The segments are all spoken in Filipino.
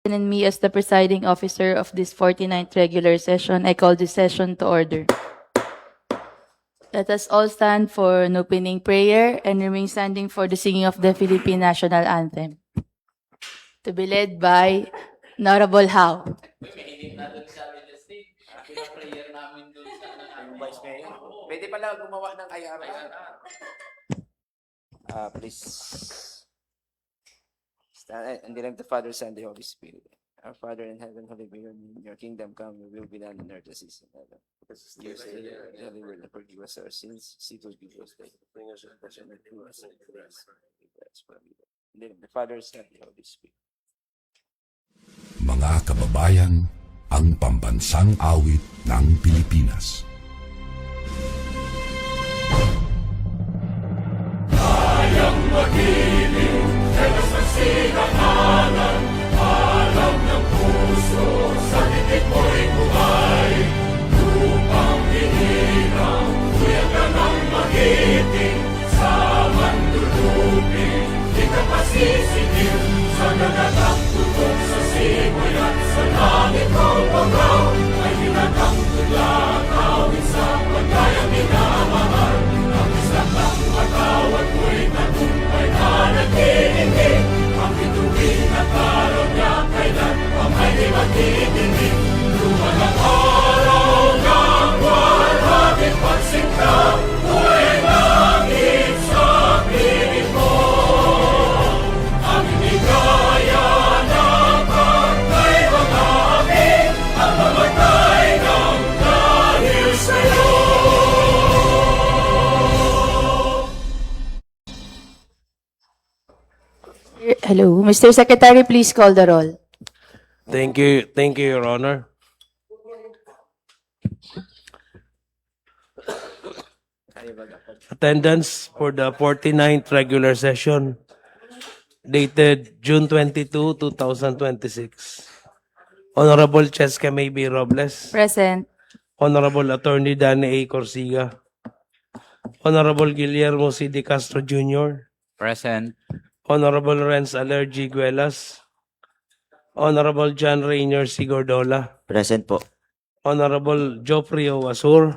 And me as the presiding officer of this 49th regular session, I call this session to order. Let us all stand for an opening prayer and remain standing for the singing of the Philippine National Anthem. To be led by Honorable Howe. Pwede pala gumawa ng IRR. Please stand in the name of the Father, Son, and the Holy Spirit. Our Father in heaven, hallowed be your name. Your kingdom come, your will be done on earth as it is in heaven. Give us daily our daily bread, and forgive us our sins. See to give us daily. Bring us into temptation, and deliver us from evil. In the name of the Father, Son, and the Holy Spirit. Mga kababayan, ang pambansang awit ng Pilipinas. Kayang magiliw, helas ang sinakanan, alam ng puso, sa titik mo'y buhay. Lupang hinirang, kuya ka ng magiting, sa mandulupin, di ka pasisingil, sa nagatak tutok sa simoy at sa langit kong pagaw, ay hinatang tula, kawin sa pagkayang minamahal. Ang isang ng matawad mo'y tagumpay na nagtitindig, ang bituin at araw niya kailan pang ay di magtitindig. Lumalang araw ng walhagit pagsinta, buhay langit sa piling mo. Ang inigaya ng pagkay mga amin, ang mamatay ng dahil sa'yo. Hello, Mr. Secretary, please call the roll. Thank you, Your Honor. Attendance for the 49th regular session dated June 22, 2026. Honorable Cheska Maybe Robles, Present. Honorable Attorney Danny A. Corsiga, Honorable Guillermo C. De Castro Jr., Present. Honorable Renz Alergi Guelas, Honorable John Rainier C. Gordola, Present po. Honorable Joffrey O. Asur,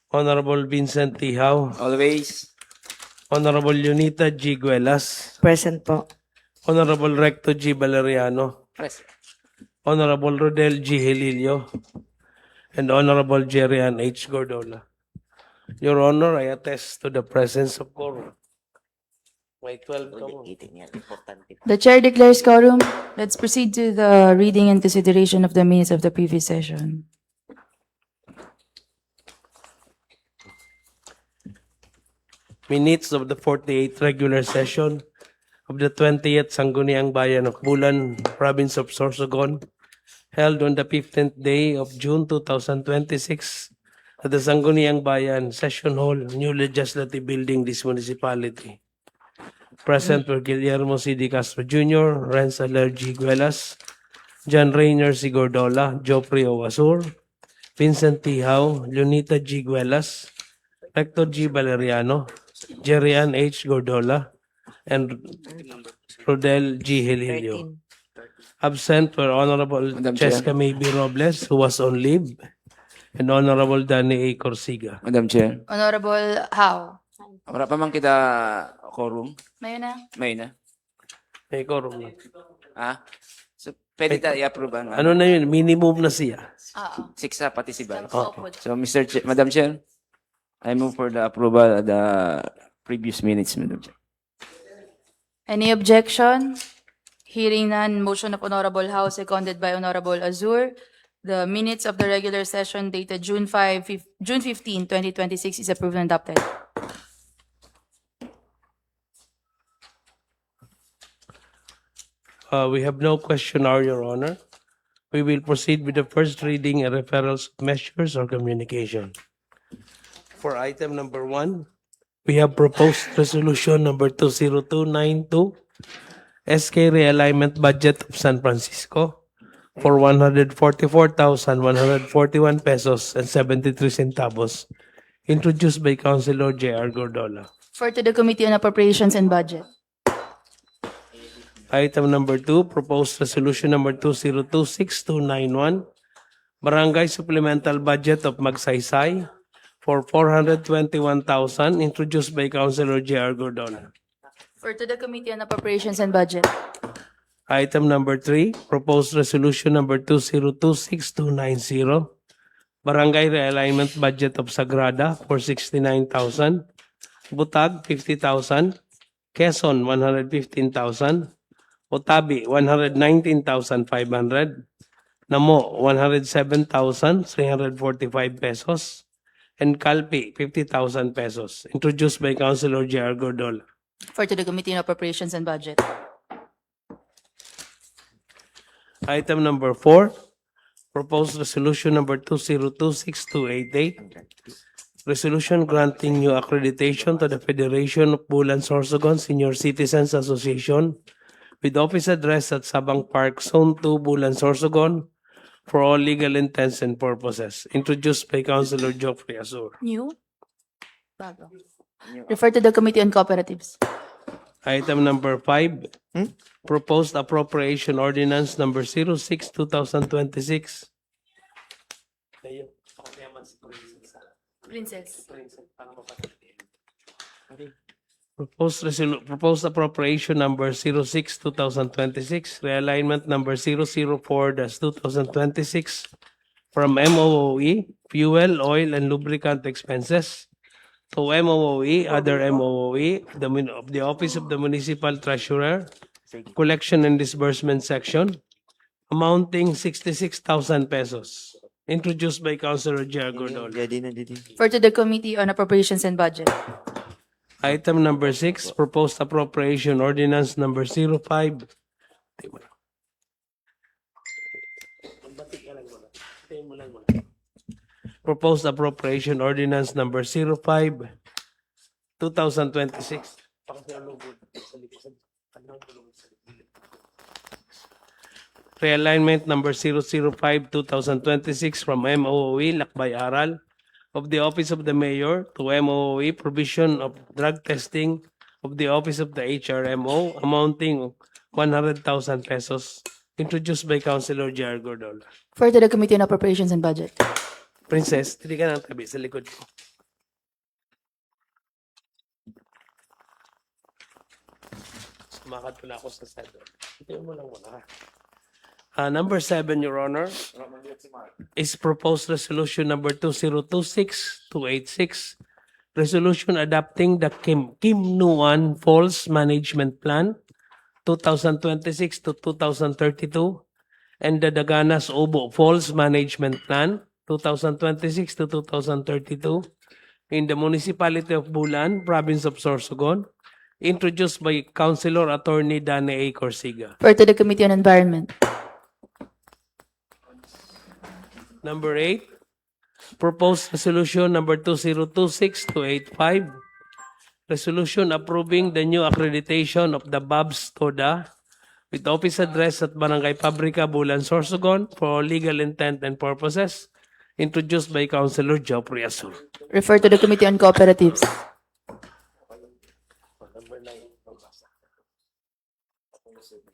Honorable Vincent T. Hao, Always. Honorable Lunita G. Guelas, Present po. Honorable Recto G. Valeriano, Present. Honorable Rodel G. Helilio, and Honorable Jerry Ann H. Gordola. Your Honor, I attest to the presence of quorum. May 12 ka mo. The chair declares quorum. Let's proceed to the reading and consideration of the minutes of the previous session. Minutes of the 48th regular session of the 20th Sangguniang Bayan of Bulan, Province of Sorsogon, held on the 15th day of June 2026 at the Sangguniang Bayan Session Hall, New Legislative Building, this municipality. Present were Guillermo C. De Castro Jr., Renz Alergi Guelas, John Rainier C. Gordola, Joffrey O. Asur, Vincent T. Hao, Lunita G. Guelas, Rector G. Valeriano, Jerry Ann H. Gordola, and Rodel G. Helilio. Absent were Honorable Madam Chair. Cheska Maybe Robles, who was on leave, and Honorable Danny A. Corsiga. Madam Chair. Honorable Howe. Wala pa man kita quorum. Mayo na. May na. May quorum na. So, pwede tayo i-approve ang Ano na yun? Minimum na siya. Oo. 6 pati si Val. Okay. So, Madam Chair, I move for the approval of the previous minutes, Madam Chair. Any objection? Hearing none, motion of Honorable Howe, seconded by Honorable Azur. The minutes of the regular session dated June 15, 2026 is approved and adopted. We have no question, Your Honor. We will proceed with the first reading and referrals of measures or communication. For item number 1, we have proposed resolution number 20292, SK Realignment Budget of San Francisco for 144,141 pesos and 73 centavos, introduced by Councilor J.R. Gordola. For to the Committee on Appropriations and Budget. Item number 2, proposed resolution number 2026-291, Barangay Supplemental Budget of Magsaysay for 421,000, introduced by Councilor J.R. Gordon. Refer to the Committee on Appropriations and Budget. Item number 3, proposed resolution number 2026-290, Barangay Realignment Budget of Sagrada for 69,000, Butag 50,000, Quezon 115,000, Otabi 119,500, Namo 107,345 pesos, and Calpi 50,000 pesos, introduced by Councilor J.R. Gordon. Refer to the Committee on Appropriations and Budget. Item number 4, proposed resolution number 2026-288, resolution granting new accreditation to the Federation of Bulan Sorsogon Senior Citizens Association with office address at Sabang Park, Zone 2, Bulan Sorsogon, for all legal intents and purposes, introduced by Councilor Geoffrey Azur. New? Bago. Refer to the Committee on Cooperatives. Item number 5, proposed appropriation ordinance number 06-2026. Princess. Proposed appropriation number 06-2026, realignment number 004-2026 from MOOE, fuel, oil, and lubricant expenses to MOOE, other MOOE, of the Office of the Municipal Treasurer, Collection and Disbursement Section, amounting 66,000 pesos, introduced by Councilor J.R. Gordon. Refer to the Committee on Appropriations and Budget. Item number 6, proposed appropriation ordinance number 05. Proposed appropriation ordinance number 05, 2026. Realignment number 005, 2026 from MOOE, Lakbay Aral, of the Office of the Mayor to MOOE, provision of drug testing of the Office of the HRMO, amounting 100,000 pesos, introduced by Councilor J.R. Gordon. Refer to the Committee on Appropriations and Budget. Princess, hindi ka ng tabi sa likod ko. Sumakat ko na ako sa side. Ito mo lang muna. Number 7, Your Honor, is proposed resolution number 2026-286, resolution adopting the Kim Nuan Falls Management Plan 2026 to 2032 and the Daganas Obo Falls Management Plan 2026 to 2032 in the Municipality of Bulan, Province of Sorsogon, introduced by Councilor Attorney Dane A. Corsiga. Refer to the Committee on Environment. Number 8, proposed resolution number 2026-285, resolution approving the new accreditation of the Babs Toda with office address at Barangay Pabrika, Bulan, Sorsogon for legal intent and purposes, introduced by Councilor Geoffrey Azur. Refer to the Committee on Cooperatives.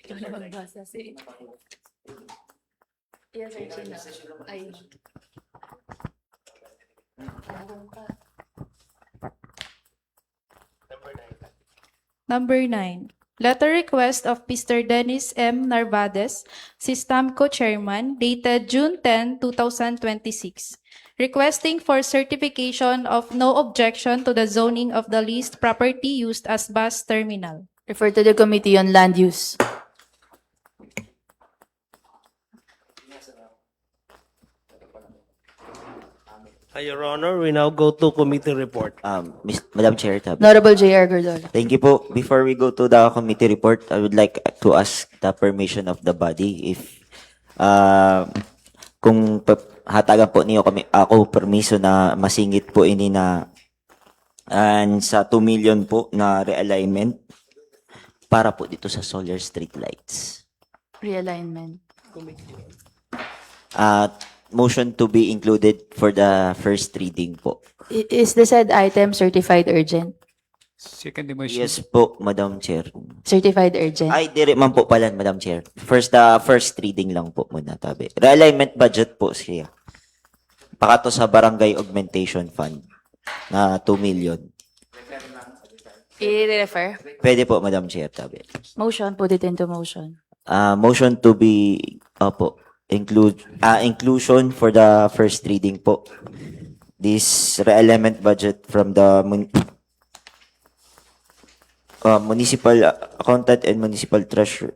Ikaw na magbasa, si... Yes, sir, China. Ay. Number 9. Letter request of Mr. Dennis M. Narvades, Sistamco Chairman, dated June 10, 2026, requesting for certification of no objection to the zoning of the leased property used as bus terminal. Refer to the Committee on Land Use. Your Honor, we now go to committee report. Madam Chair, Honorable J.R. Gordon. thank you po. Before we go to the committee report, I would like to ask the permission of the body if kung hatagan po niyo kami ako permiso na masingit po ini na sa 2 million po na realignment para po dito sa solar street lights. Realignment. Motion to be included for the first reading po. Is the said item certified urgent? Second motion. Yes po, Madam Chair. Certified urgent. Ay, dire man po pala, Madam Chair. First reading lang po muna, tabi. Realignment budget po siya. Pakato sa Barangay Augmentation Fund na 2 million. I-refer. Pwede po, Madam Chair, tabi. Motion, put it into motion. Motion to be, inclusion for the first reading po. This realignment budget from the municipal accountant and municipal treasurer.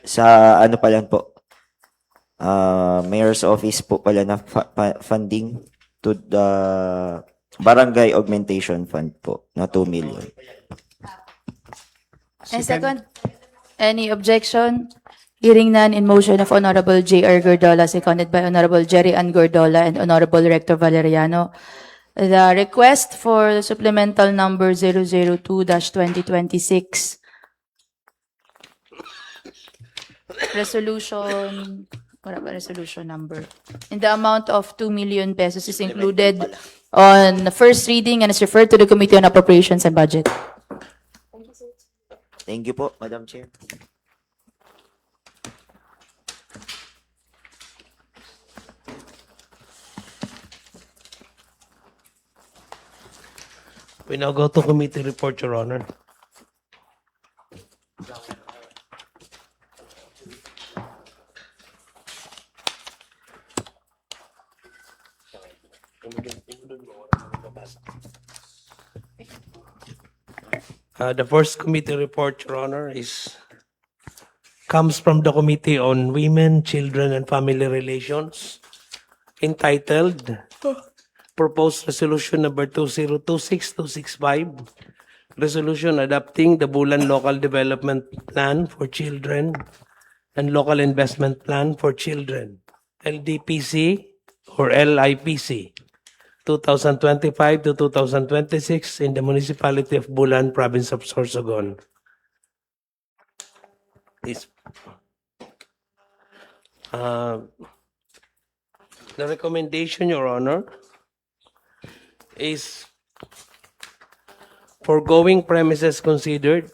Sa ano pa lang po. Mayor's office po pala na funding to the Barangay Augmentation Fund po na 2 million. And second, any objection? Hearing none, in motion of Honorable J.R. Gordola, seconded by Honorable Jerry Ann Gordola and Honorable Rector Valeriano, the request for supplemental number 002-2026 resolution, wala ba resolution number? In the amount of 2 million pesos is included on the first reading and is referred to the Committee on Appropriations and Budget. Thank you po, Madam Chair. We now go to committee report, Your Honor. The first committee report, Your Honor, comes from the Committee on Women, Children, and Family Relations, entitled Proposed Resolution Number 2026-265, Resolution adopting the Bulan Local Development Plan for Children and Local Investment Plan for Children, LDPC or LIPC, 2025 to 2026 in the municipality of Bulan, province of Sorsogon. The recommendation, Your Honor, is foregoing premises considered,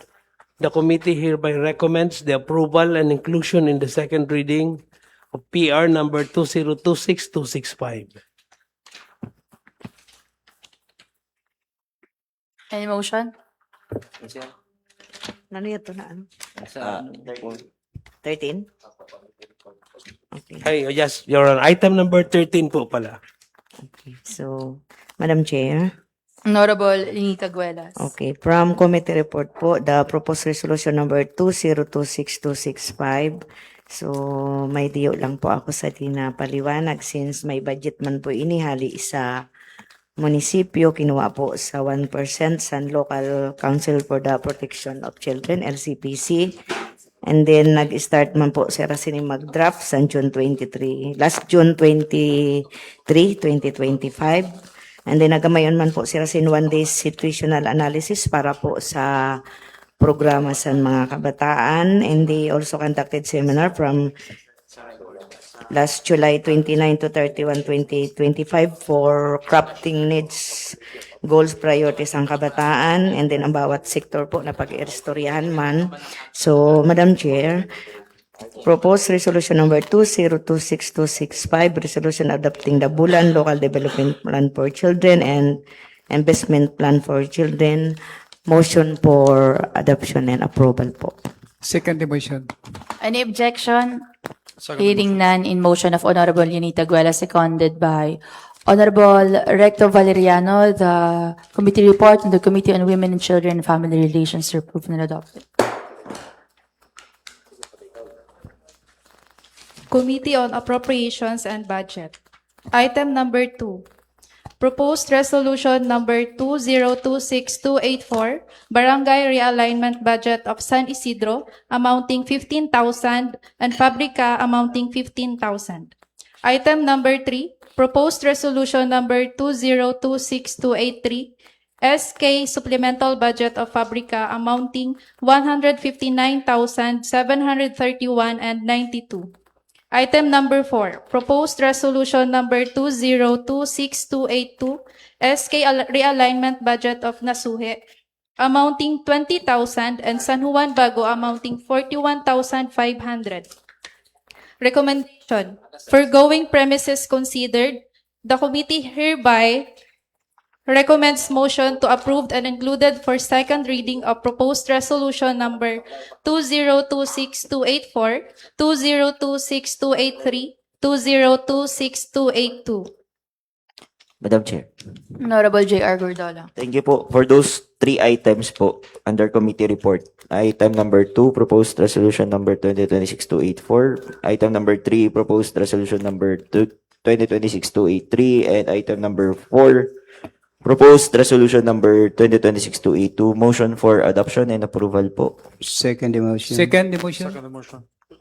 the committee hereby recommends the approval and inclusion in the second reading of PR number 2026-265. Any motion? Ano ito na ano? Sa 13? Okay. Ay, yes, Your Honor. Item number 13 po pala. Okay. So, Madam Chair, Honorable Lenita Guelas. okay, from committee report po, the proposed resolution number 2026-265. So, may diyo lang po ako sa paliwanag since may budget man po inihali sa munisipyo, kinuha po sa 1% sa Local Council for the Protection of Children, LCPC. And then, nag-start man po si Racine mag-draft sa June 23, last June 23, 2025. And then, nagamayon man po si Racine 1 day situational analysis para po sa programa sa mga kabataan. And they also conducted seminar from last July 29 to 31, 2025 for crafting needs, goals, priorities ang kabataan, and then ang bawat sektor po na pag-iistoryahan man. So, Madam Chair, proposed resolution number 2026-265, resolution adopting the Bulan Local Development Plan for Children and Investment Plan for Children, motion for adoption and approval po. Second motion. Any objection? Hearing none, in motion of Honorable Lenita Guelas, seconded by Honorable Rector Valeriano, the committee report on the Committee on Women and Children and Family Relations are approved and adopted. Committee on Appropriations and Budget. Item number 2. Proposed Resolution number 2026284, Barangay Realignment Budget of San Isidro amounting 15,000 and Fabrica amounting 15,000. Item number 3. Proposed Resolution number 2026283, SK Supplemental Budget of Fabrica amounting 159,731 and 92. Item number 4, proposed resolution number 2026282, SK Realignment Budget of Nasuhe amounting 20,000 and San Juan Bago amounting 41,500. Recommendation. Foregoing premises considered, the committee hereby recommends motion to approve and included for second reading of proposed resolution number 2026284, 2026283, 2026282. Madam Chair. Honorable J.R. Gordola. Thank you po. For those 3 items po under committee report, item number 2, proposed resolution number 2026-284, item number 3, proposed resolution number 2026-283, and item number 4, proposed resolution number 2026-282. Motion for adoption and approval po. Second motion. Second motion.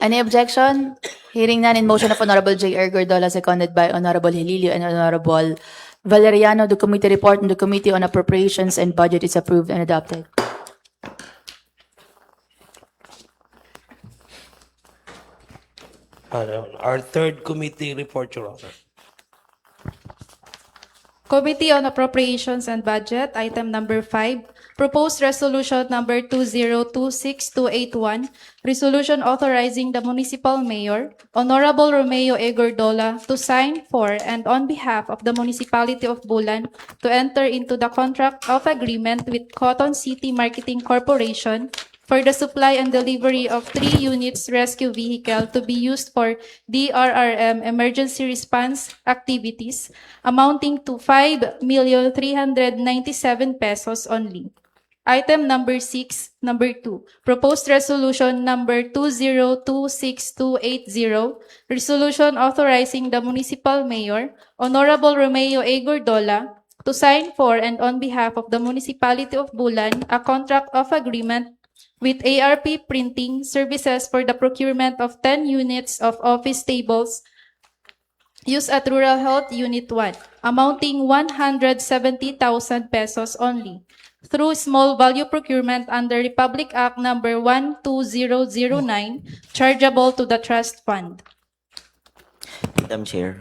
Any objection? Hearing none in motion of Honorable J.R. Gordola, seconded by Honorable Hililio and Honorable Valeriano, the committee report on the Committee on Appropriations and Budget is approved and adopted. Our third committee report, Your Honor. Committee on Appropriations and Budget, item number 5, proposed resolution number 2026281, resolution authorizing the municipal mayor, Honorable Romeo A. Gordola, to sign for and on behalf of the municipality of Bulan to enter into the contract of agreement with Cotton City Marketing Corporation for the supply and delivery of 3 units rescue vehicle to be used for DRRM emergency response activities amounting to 5,397 pesos only. Item number 6, number 2, proposed resolution number 2026280, resolution authorizing the municipal mayor, Honorable Romeo A. Gordola, to sign for and on behalf of the municipality of Bulan a contract of agreement with ARP Printing Services for the procurement of 10 units of office tables used at Rural Health Unit 1, amounting 170,000 pesos only, through small value procurement under Republic Act number 12009, chargeable to the trust fund. Madam Chair.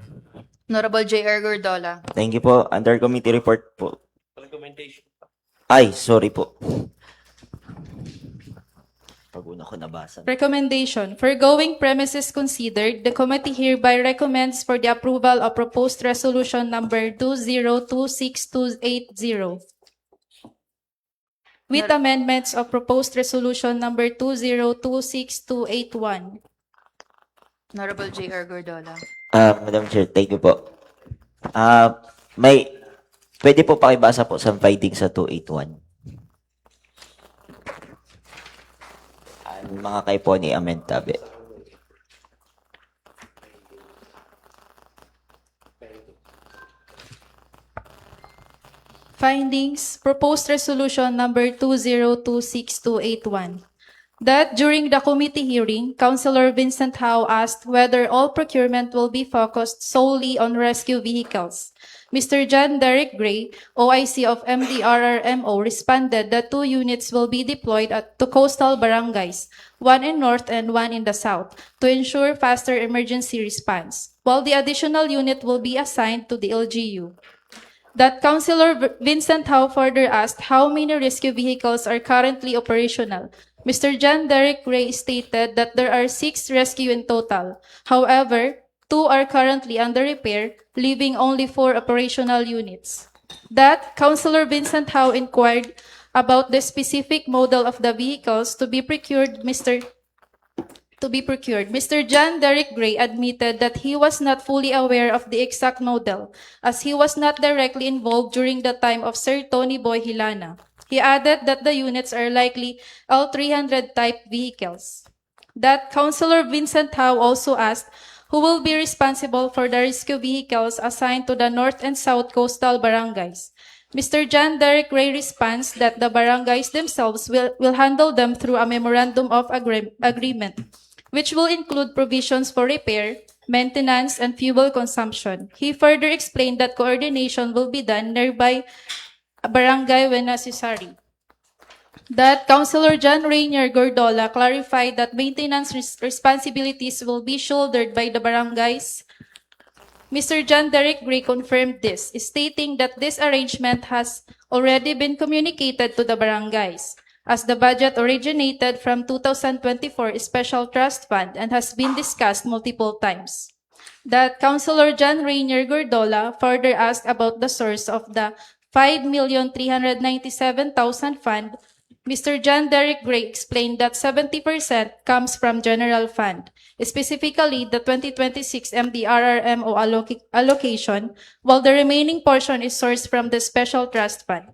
Honorable J.R. Gordola. Thank you po. Under committee report po. Recommendation. Ay, sorry po. Pag una ko nabasa. Recommendation. Foregoing premises considered, the committee hereby recommends for the approval of proposed resolution number 2026280 with amendments of proposed resolution number 2026281. Honorable J.R. Gordola. Madam Chair, thank you po. Pwede po pakibasa po sa finding sa 281. Mga kay po ni Amen Tabe. Findings, proposed resolution number 2026281. That during the committee hearing, Councilor Vincent Howe asked whether all procurement will be focused solely on rescue vehicles. Mr. John Derek Gray, OIC of MDRRMO, responded that 2 units will be deployed to coastal barangays, 1 in north and 1 in the south, to ensure faster emergency response, while the additional unit will be assigned to the LGU. That Councilor Vincent Howe further asked how many rescue vehicles are currently operational. Mr. John Derek Gray stated that there are 6 rescue in total. However, 2 are currently under repair, leaving only 4 operational units. That Councilor Vincent Howe inquired about the specific model of the vehicles to be procured. Mr. John Derek Gray admitted that he was not fully aware of the exact model, as he was not directly involved during the time of Sir Tony Boy Hilana. He added that the units are likely L300 type vehicles. That Councilor Vincent Howe also asked who will be responsible for the rescue vehicles assigned to the north and south coastal barangays. Mr. John Derek Gray responds that the barangays themselves will handle them through a memorandum of agreement, which will include provisions for repair, maintenance, and fuel consumption. He further explained that coordination will be done nearby barangay when necessary. That Councilor John Rainier Gordola clarified that maintenance responsibilities will be shouldered by the barangays. Mr. John Derek Gray confirmed this, stating that this arrangement has already been communicated to the barangays, as the budget originated from 2024 Special Trust Fund and has been discussed multiple times. That Councilor John Rainier Gordola further asked about the source of the 5,397,000 fund. Mr. John Derek Gray explained that 70% comes from general fund, specifically the 2026 MDRRMO allocation, while the remaining portion is sourced from the special trust fund.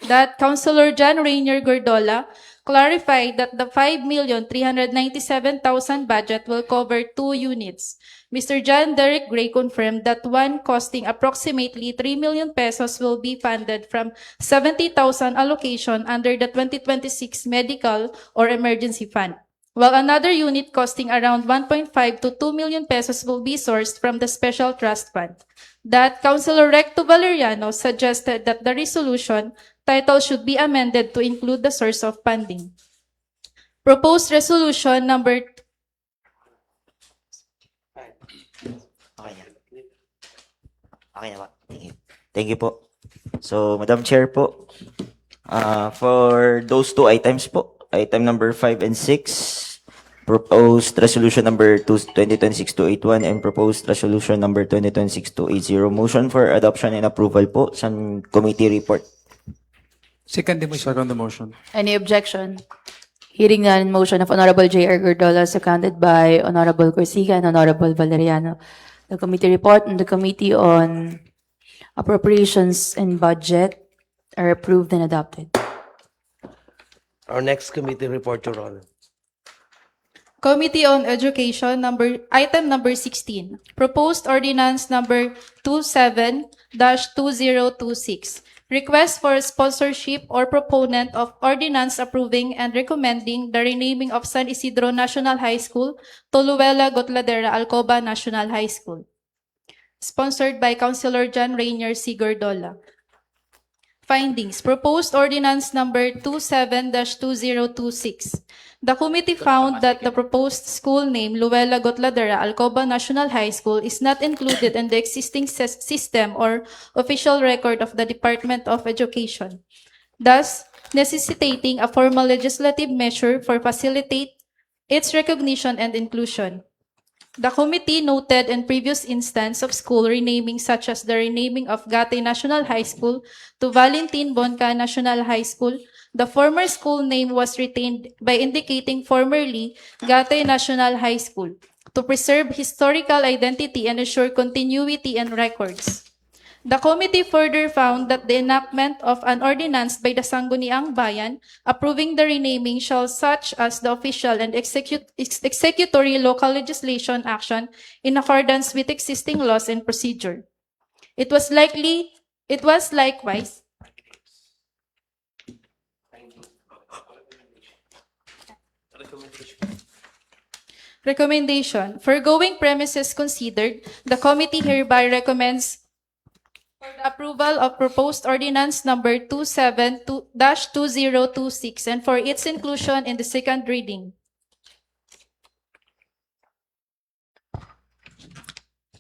That Councilor John Rainier Gordola clarified that the 5,397,000 budget will cover 2 units. Mr. John Derek Gray confirmed that one costing approximately 3 million pesos will be funded from 70,000 allocation under the 2026 medical or emergency fund, while another unit costing around 1.5 to 2 million pesos will be sourced from the special trust fund. That Councilor Recto Valeriano suggested that the resolution title should be amended to include the source of funding. Proposed resolution number Okay na. Okay na ba? Thank you. Thank you po. So, Madam Chair po, for those 2 items po, item number 5 and 6, proposed resolution number 2026-281 and proposed resolution number 2026-280. Motion for adoption and approval po sa committee report. Second the motion. Second the motion. Any objection? Hearing none, motion of Honorable J.R. Gordola, seconded by Honorable Corsica and Honorable Valeriano. The committee report and the Committee on Appropriations and Budget are approved and adopted. Our next committee report, Your Honor. Committee on Education, item number 16, proposed ordinance number 27-2026, request for sponsorship or proponent of ordinance approving and recommending the renaming of San Isidro National High School to Luella Gotladera Alcoba National High School. Sponsored by Councilor John Rainier C. Gordola. Findings. Proposed ordinance number 27-2026. The committee found that the proposed school name Luella Gotladera Alcoba National High School is not included in the existing system or official record of the Department of Education, thus necessitating a formal legislative measure for facilitate its recognition and inclusion. The committee noted in previous instance of school renaming such as the renaming of Gatay National High School to Valentin Bonca National High School, the former school name was retained by indicating formerly Gatay National High School to preserve historical identity and ensure continuity in records. The committee further found that the enactment of an ordinance by the Sangguniang Bayan approving the renaming shall such as the official and executory local legislation action in accordance with existing laws and procedure. It was likewise recommendation. Foregoing premises considered, the committee hereby recommends for the approval of proposed ordinance number 27-2026 and for its inclusion in the second reading.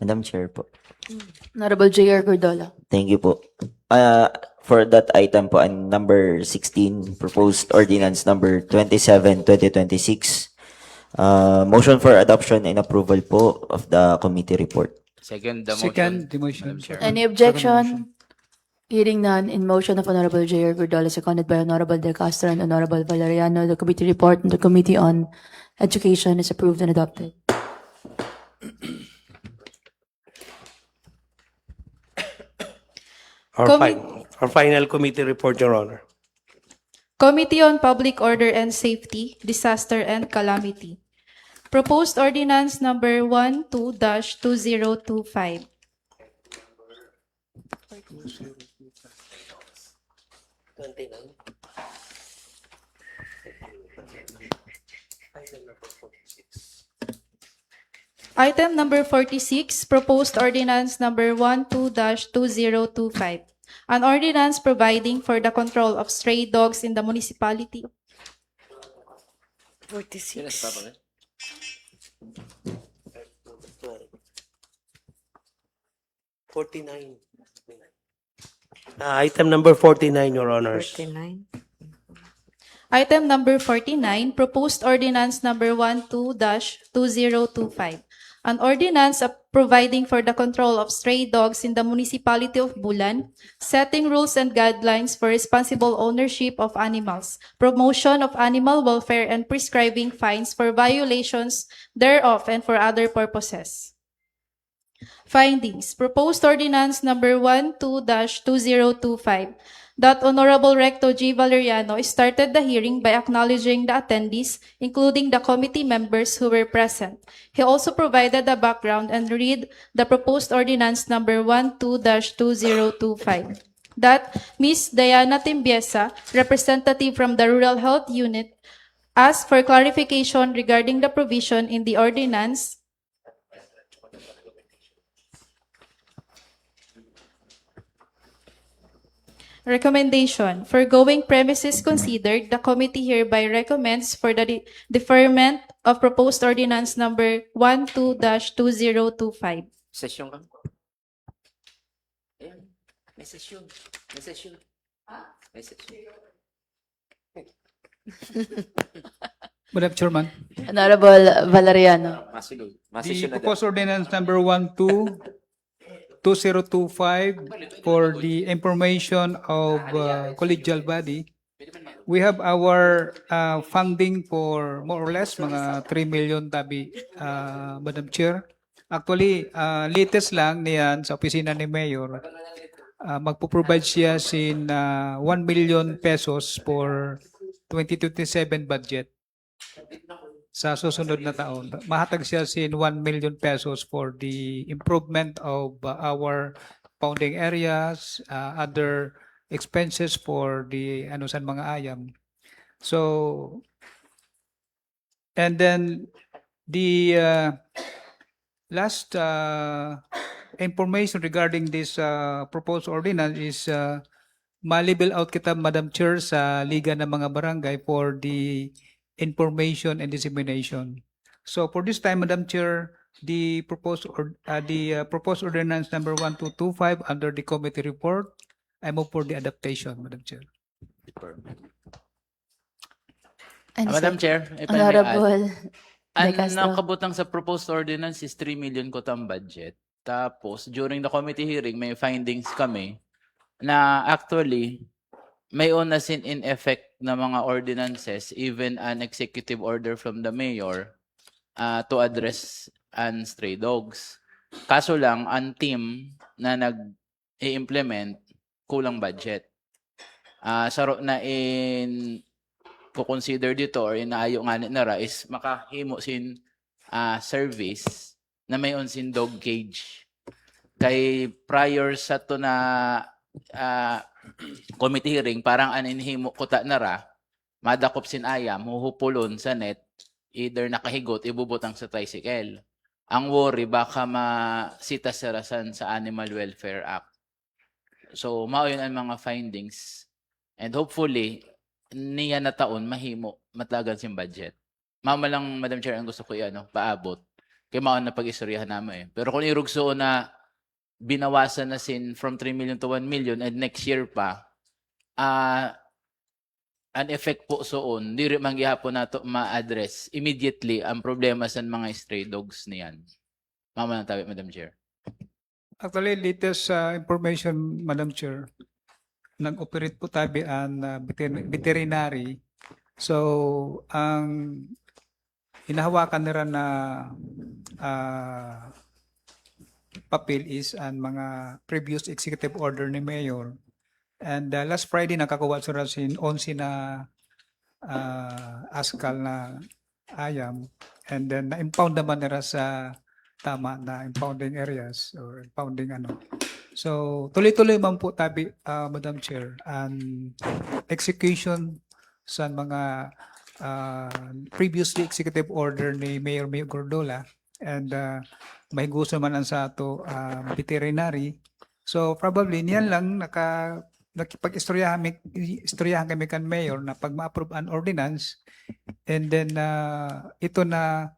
Madam Chair po. Honorable J.R. Gordola. Thank you po. For that item po, and number 16, proposed ordinance number 27-2026. Motion for adoption and approval po of the committee report. Second the Second the motion. motion. Any objection? Hearing none, in motion of Honorable J.R. Gordola, seconded by Honorable De Castro and Honorable Valeriano, the committee report and the Committee on Education is approved and adopted. Our final committee report, Your Honor. Committee on Public Order and Safety, Disaster and Calamity. Proposed ordinance number 12-2025. Item number 46, proposed ordinance number 12-2025. An ordinance providing for the control of stray dogs in the municipality. 46. Item number 49, Your Honors. 49. Item number 49, proposed ordinance number 12-2025. An ordinance providing for the control of stray dogs in the municipality of Bulan, setting rules and guidelines for responsible ownership of animals, promotion of animal welfare, and prescribing fines for violations thereof and for other purposes. Findings. Proposed ordinance number 12-2025. That Honorable Rector G. Valeriano started the hearing by acknowledging the attendees, including the committee members who were present. He also provided the background and read the proposed ordinance number 12-2025. That Ms. Diana Timbiesa, representative from the Rural Health Unit, asked for clarification regarding the provision in the ordinance recommendation. Foregoing premises considered, the committee hereby recommends for the deferment of proposed ordinance number 12-2025. Session ka? Ayan. May session. May session. May session. Madam Chairman, Honorable Valeriano. Masunod. the Masession na daw. proposed ordinance number 2025 for the information of collegial body, we have our funding for more or less mga 3 million tabi, Madam Chair. Actually, latest lang niyan sa opisina ni Mayor, magpo-provide siya sin 1 million pesos for 2027 budget sa susunod na taon. Mahatag siya sin 1 million pesos for the improvement of our pounding areas, other expenses for the ano san mga ayam. So, and then the last information regarding this proposed ordinance is ma-level out kita, Madam Chair, sa Liga ng mga Barangay for the information and dissemination. So for this time, Madam Chair, the proposed ordinance number 1225 under the committee report, I move for the adaptation, Madam Chair. And Madam sec- Chair, if I may add, Honorable ang De Castro. nakabutang sa proposed ordinance is 3 million kotang budget. Tapos, during the committee hearing, may findings kami na actually, may una sin in effect na mga ordinances, even an executive order from the mayor to address stray dogs. Kaso lang, ang team na nag-i-implement, kulang budget. Saro na consider dito or inaayo nga ni nara is makahimo sin service na may sin dog cage. Kay prior sa to na committee hearing, parang aninhimo kuta nara, madakop sin ayam, huhupulon sa net, either nakahigot, ibubutang sa tricycle. Ang worry, baka masita sarasan sa Animal Welfare Act. So, mao yun ang mga findings. And hopefully, niya na taon, mahimo, matlagan sin budget. Mama lang, Madam Chair, ang gusto ko paabot. Kaya mao na pag-istoryahan namin. Pero kung irugso na binawasan na sin from 3 million to 1 million and next year pa, an effect po soon, di rin mangyahapon na to ma-address immediately ang problema sa mga stray dogs niyan. Mama lang tabi, Madam Chair. Actually, latest information, Madam Chair, nag-operate po tabi ang veterinary. So, ang hinahawakan nila na papel is ang mga previous executive order ni Mayor. And last Friday, nakakuha sila sin 11 na askal na ayam. And then, na-impound naman nila sa tama na impounding areas or impounding ano. So, tuloy-tuloy man po tabi, Madam Chair, ang execution sa mga previously executive order ni Mayor Gordola and mahiguso man ang sa ato veterinary. So, probably niyan lang nakipag-istoryahan kami kan Mayor na pag ma-approve an ordinance and then ito na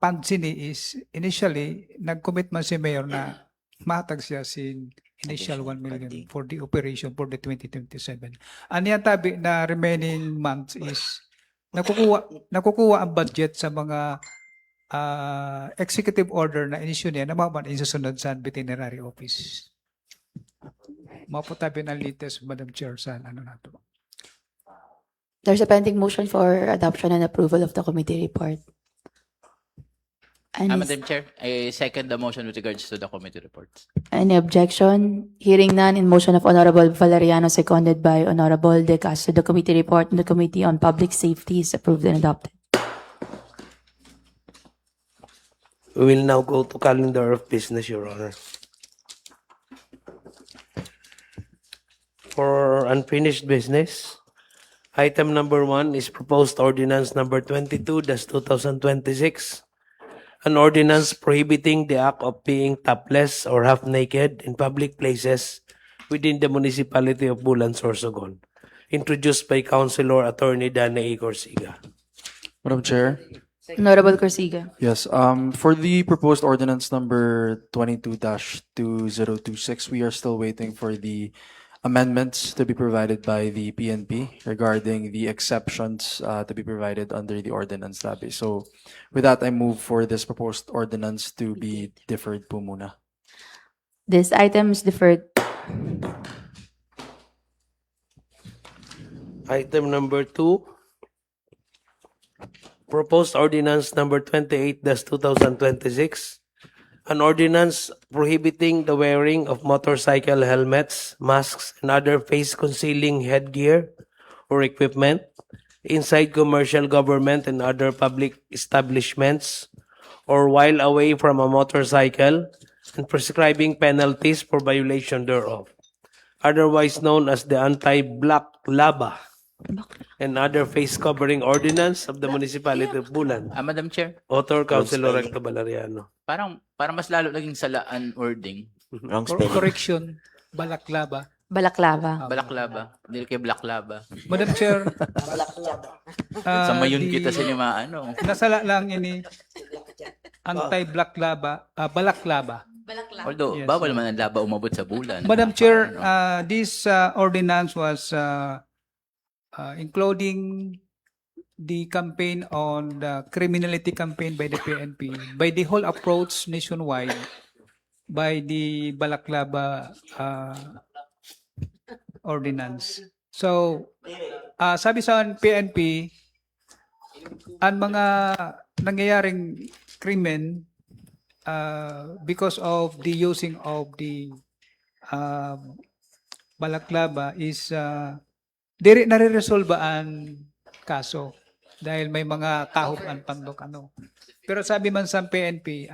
pansini is initially nag-commit man si Mayor na matag siya sin initial 1 million Funding. for the operation for the 2027. Ano yan tabi na remaining months is nakukuha ang budget sa mga executive order na inisyu niya na maman isusunod sa veterinary office. Mapo tabi ng latest, Madam Chair, sa ano na to. There's a pending motion for adoption and approval of the committee report. Any, Madam Chair, I second the motion with regards to the committee reports. any objection? Hearing none, in motion of Honorable Valeriano, seconded by Honorable De Castro, the committee report in the Committee on Public Safety is approved and adopted. We will now go to calendar of business, Your Honor. For unfinished business, item number 1 is proposed ordinance number 22-2026. An ordinance prohibiting the act of being topless or half naked in public places within the municipality of Bulan, Sorsogon. Introduced by Councilor Attorney Danny A. Corsiga. Madam Chair, Honorable Corsiga. yes, for the proposed ordinance number 22-2026, we are still waiting for the amendments to be provided by the PNP regarding the exceptions to be provided under the ordinance lobby. So with that, I move for this proposed ordinance to be deferred po muna. This item is deferred. Item number 2, proposed ordinance number 28-2026. An ordinance prohibiting the wearing of motorcycle helmets, masks, and other face-concealing headgear or equipment inside commercial, government, and other public establishments, or while away from a motorcycle, and prescribing penalties for violation thereof, otherwise known as the Anti-Black Laba and other face-covering ordinance of the municipality of Bulan. Madam Chair, Author, Councilor Recto Valeriano. parang mas lalo naging salaan wording. Wrong spelling. Correction, balaklava. Balaklava. Balaklava, hindi kay Blaklava. Madam Chair, Sa mayon the- kita sa lima ano. nasala lang ini anti-black laba, balaklava. Although, Yes. bawal man ang laba umabot sa bulan. Madam Chair, this ordinance was including the campaign on the criminality campaign by the PNP, by the whole approach nationwide, by the Balaklava ordinance. So, sabi sa PNP, ang mga nangyayaring krimen because of the using of the Balaklava is diri nare-resolve ang kaso dahil may mga kahupan pandok ano. Pero sabi man sa PNP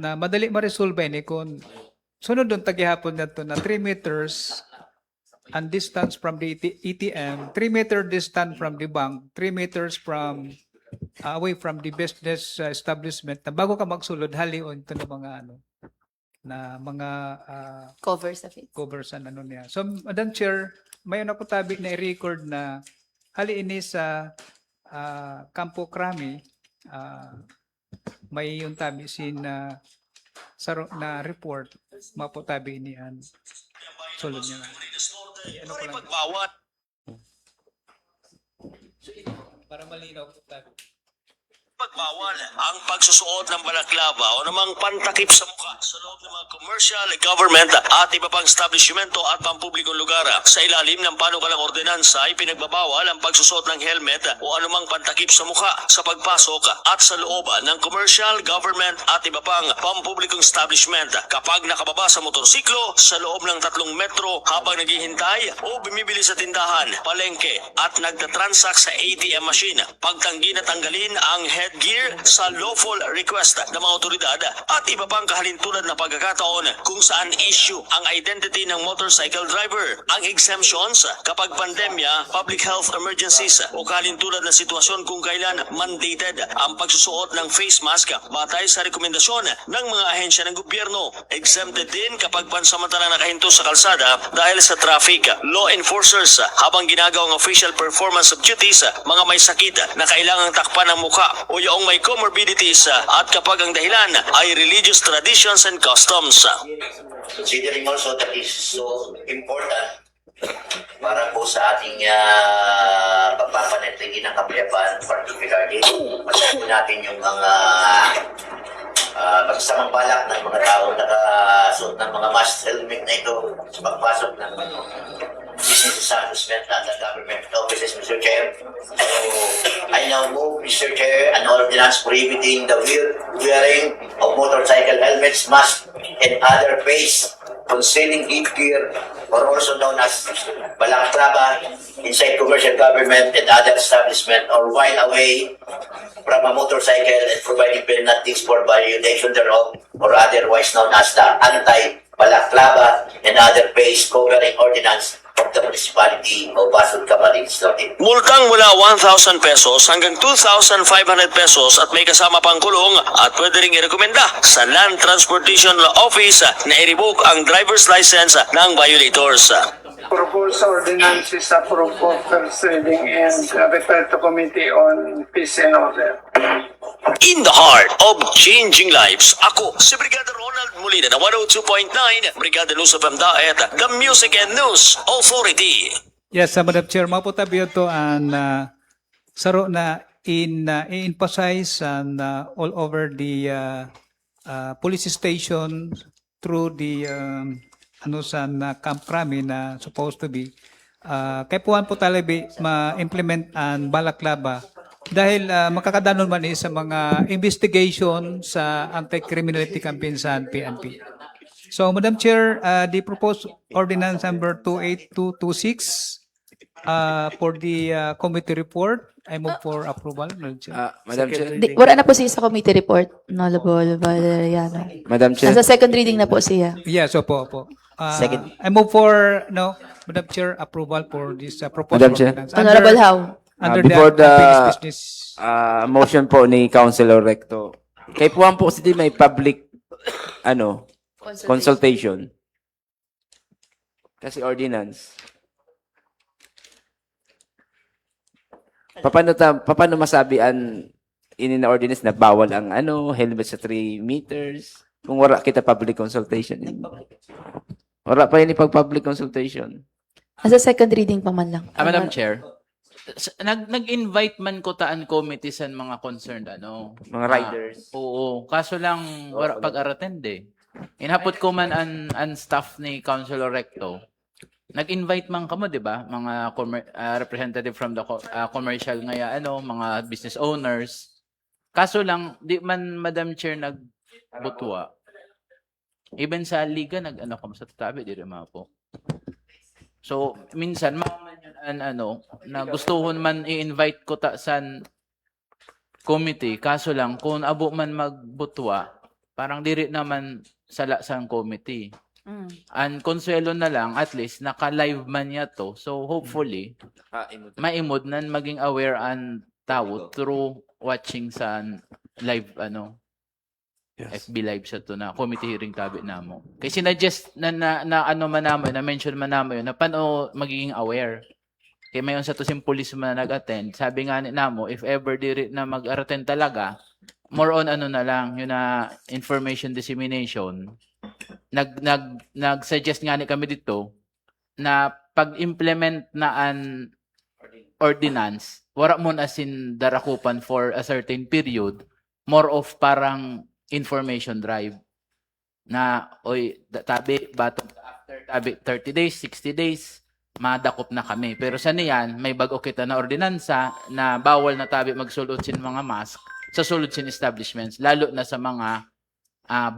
na madali ma-resolve ni kung sunod doon tagihapon na to na 3 meters and distance from the ATM, 3 meter distance from the bank, 3 meters from away from the business establishment na bago ka magsulod halion ito na mga ano na mga Covers of it. covers and ano niya. So, Madam Chair, mayon ako tabi na i-record na hali ini sa Campo Crame, may yung tabi sin na report, mapotabi niyan. Sulod niya. Ano ko lang. Para malinaw po tabi. Pagbawal ang pagsusuot ng balaklava o namang pantakip sa mukha sa loob ng mga commercial, government at iba pang establishmento at pampublikong lugar. Sa ilalim ng panukalang ordinansa ay pinagbabawal ang pagsusuot ng helmet o anumang pantakip sa mukha sa pagpasok at sa loob ng commercial, government at iba pang pampublikong establishment kapag nakababa sa motorsiklo sa loob ng 3 metro habang naghihintay o bumibili sa tindahan, palengke at nagtatransact sa ATM machine. Pagtanggi na tanggalin ang headgear sa lawful request ng mga otoridad at iba pang kahalintulad na pagkakataon kung saan issue ang identity ng motorcycle driver. Ang exemptions kapag pandemya, public health emergencies o kahalintulad na sitwasyon kung kailan mandated ang pagsusuot ng face mask batay sa rekomendasyon ng mga ahensya ng gobyerno. Exempted din kapag pansamantalang nakahinto sa kalsada dahil sa traffic. Law enforcers habang ginagawa ang official performance of duties, mga may sakit na kailangang takpan ng mukha o o yaong may comorbidities at kapag ang dahilan ay religious traditions and customs. Considering also that is so important para po sa ating pagpapanatili ng kapayapaan, particularly masabi natin yung mga magsasamang balak ng mga tao nakasuot ng mga mask helmet na ito sa pagpasok ng business establishment at the government offices, Mr. Chair. So, I now move, Mr. Chair, an ordinance prohibiting the wearing of motorcycle helmets, masks, and other face concealing headgear, or also known as balaclava, inside commercial government and other establishment, or while away from a motorcycle and providing penalties for violation thereof, or otherwise known as the anti-balaclava and other face covering ordinance of the municipality of Basud Camarines Norte. Multang mula 1,000 pesos hanggang 2,500 pesos at may kasama pang kulong at pwede ring irekomenda sa Land Transportation Office na i-revoke ang driver's license ng violators. Proposed ordinance is approved for first reading and referred to Committee on Peace and Order. In the heart of changing lives, ako si Brigada Ronald Molina na 102.9, Brigada News of Daet, the Music and News Authority. Yes, Madam Chair, maputabi ito ang saro na i-emphasize and all over the police station through the Camp Crame na supposed to be. Kaya po talabi ma-implement ang balaclava dahil makakadanon man sa mga investigation sa anti-criminality campaign sa PNP. So, Madam Chair, the proposed ordinance number 28226 for the committee report, I move for approval, Madam Chair. Madam Chair. Wala na po siya sa committee report. Honorable Valeriano. Madam Chair. Nasa second reading na po siya. Yes, opo. Second. I move for, Madam Chair, approval for this proposed Madam Chair. ordinance. Honorable How. Under Before the unfinished business. motion po ni Councilor Recto, kay puwan po kasi may public consultation. Kasi ordinance. Paano masabi ang na ordinance na bawal ang helmet sa 3 meters kung wala kita public consultation? Wala pa yun pag public consultation. Nasa second reading pa man lang. Madam Chair, nag-invite man ko taan committee sa mga concerned Mga riders. Oo, kaso lang wala pag-arattend eh. Inhapot ko man ang staff ni Councilor Recto. Nag-invite man kamo, 'di ba? Mga representative from the commercial mga business owners. Kaso lang di man, Madam Chair, nagbutwa. Even sa liga kamo sa tabi di rin po. So, minsan, na gustuhon man i-invite ko san committee, kaso lang, kung abo man magbutwa, parang diri naman sala sang committee. Ang konsuelo na lang, at least, naka-live man niya to. So, hopefully, maimod na maging aware ang tao through watching sa live, FB live siya to na committee hearing tabi namo. Kasi sinadjust na mention man namo yun, na paano magiging aware. Kaya mayon sa to sim police man nag-attend, sabi nga ni namo, if ever diri na mag-attend talaga, more on na lang, yun na information dissemination. Nag-suggest nga ni kami dito, na pag-implement na an ordinance, wala mo na sin darakupan for a certain period, more of parang information drive na tabi batong after tabi 30 days, 60 days madakop na kami. Pero sa niyan may bago kita na ordinansa na bawal na tabi magsulod sin mga mask sa sulod sin establishments, lalo na sa mga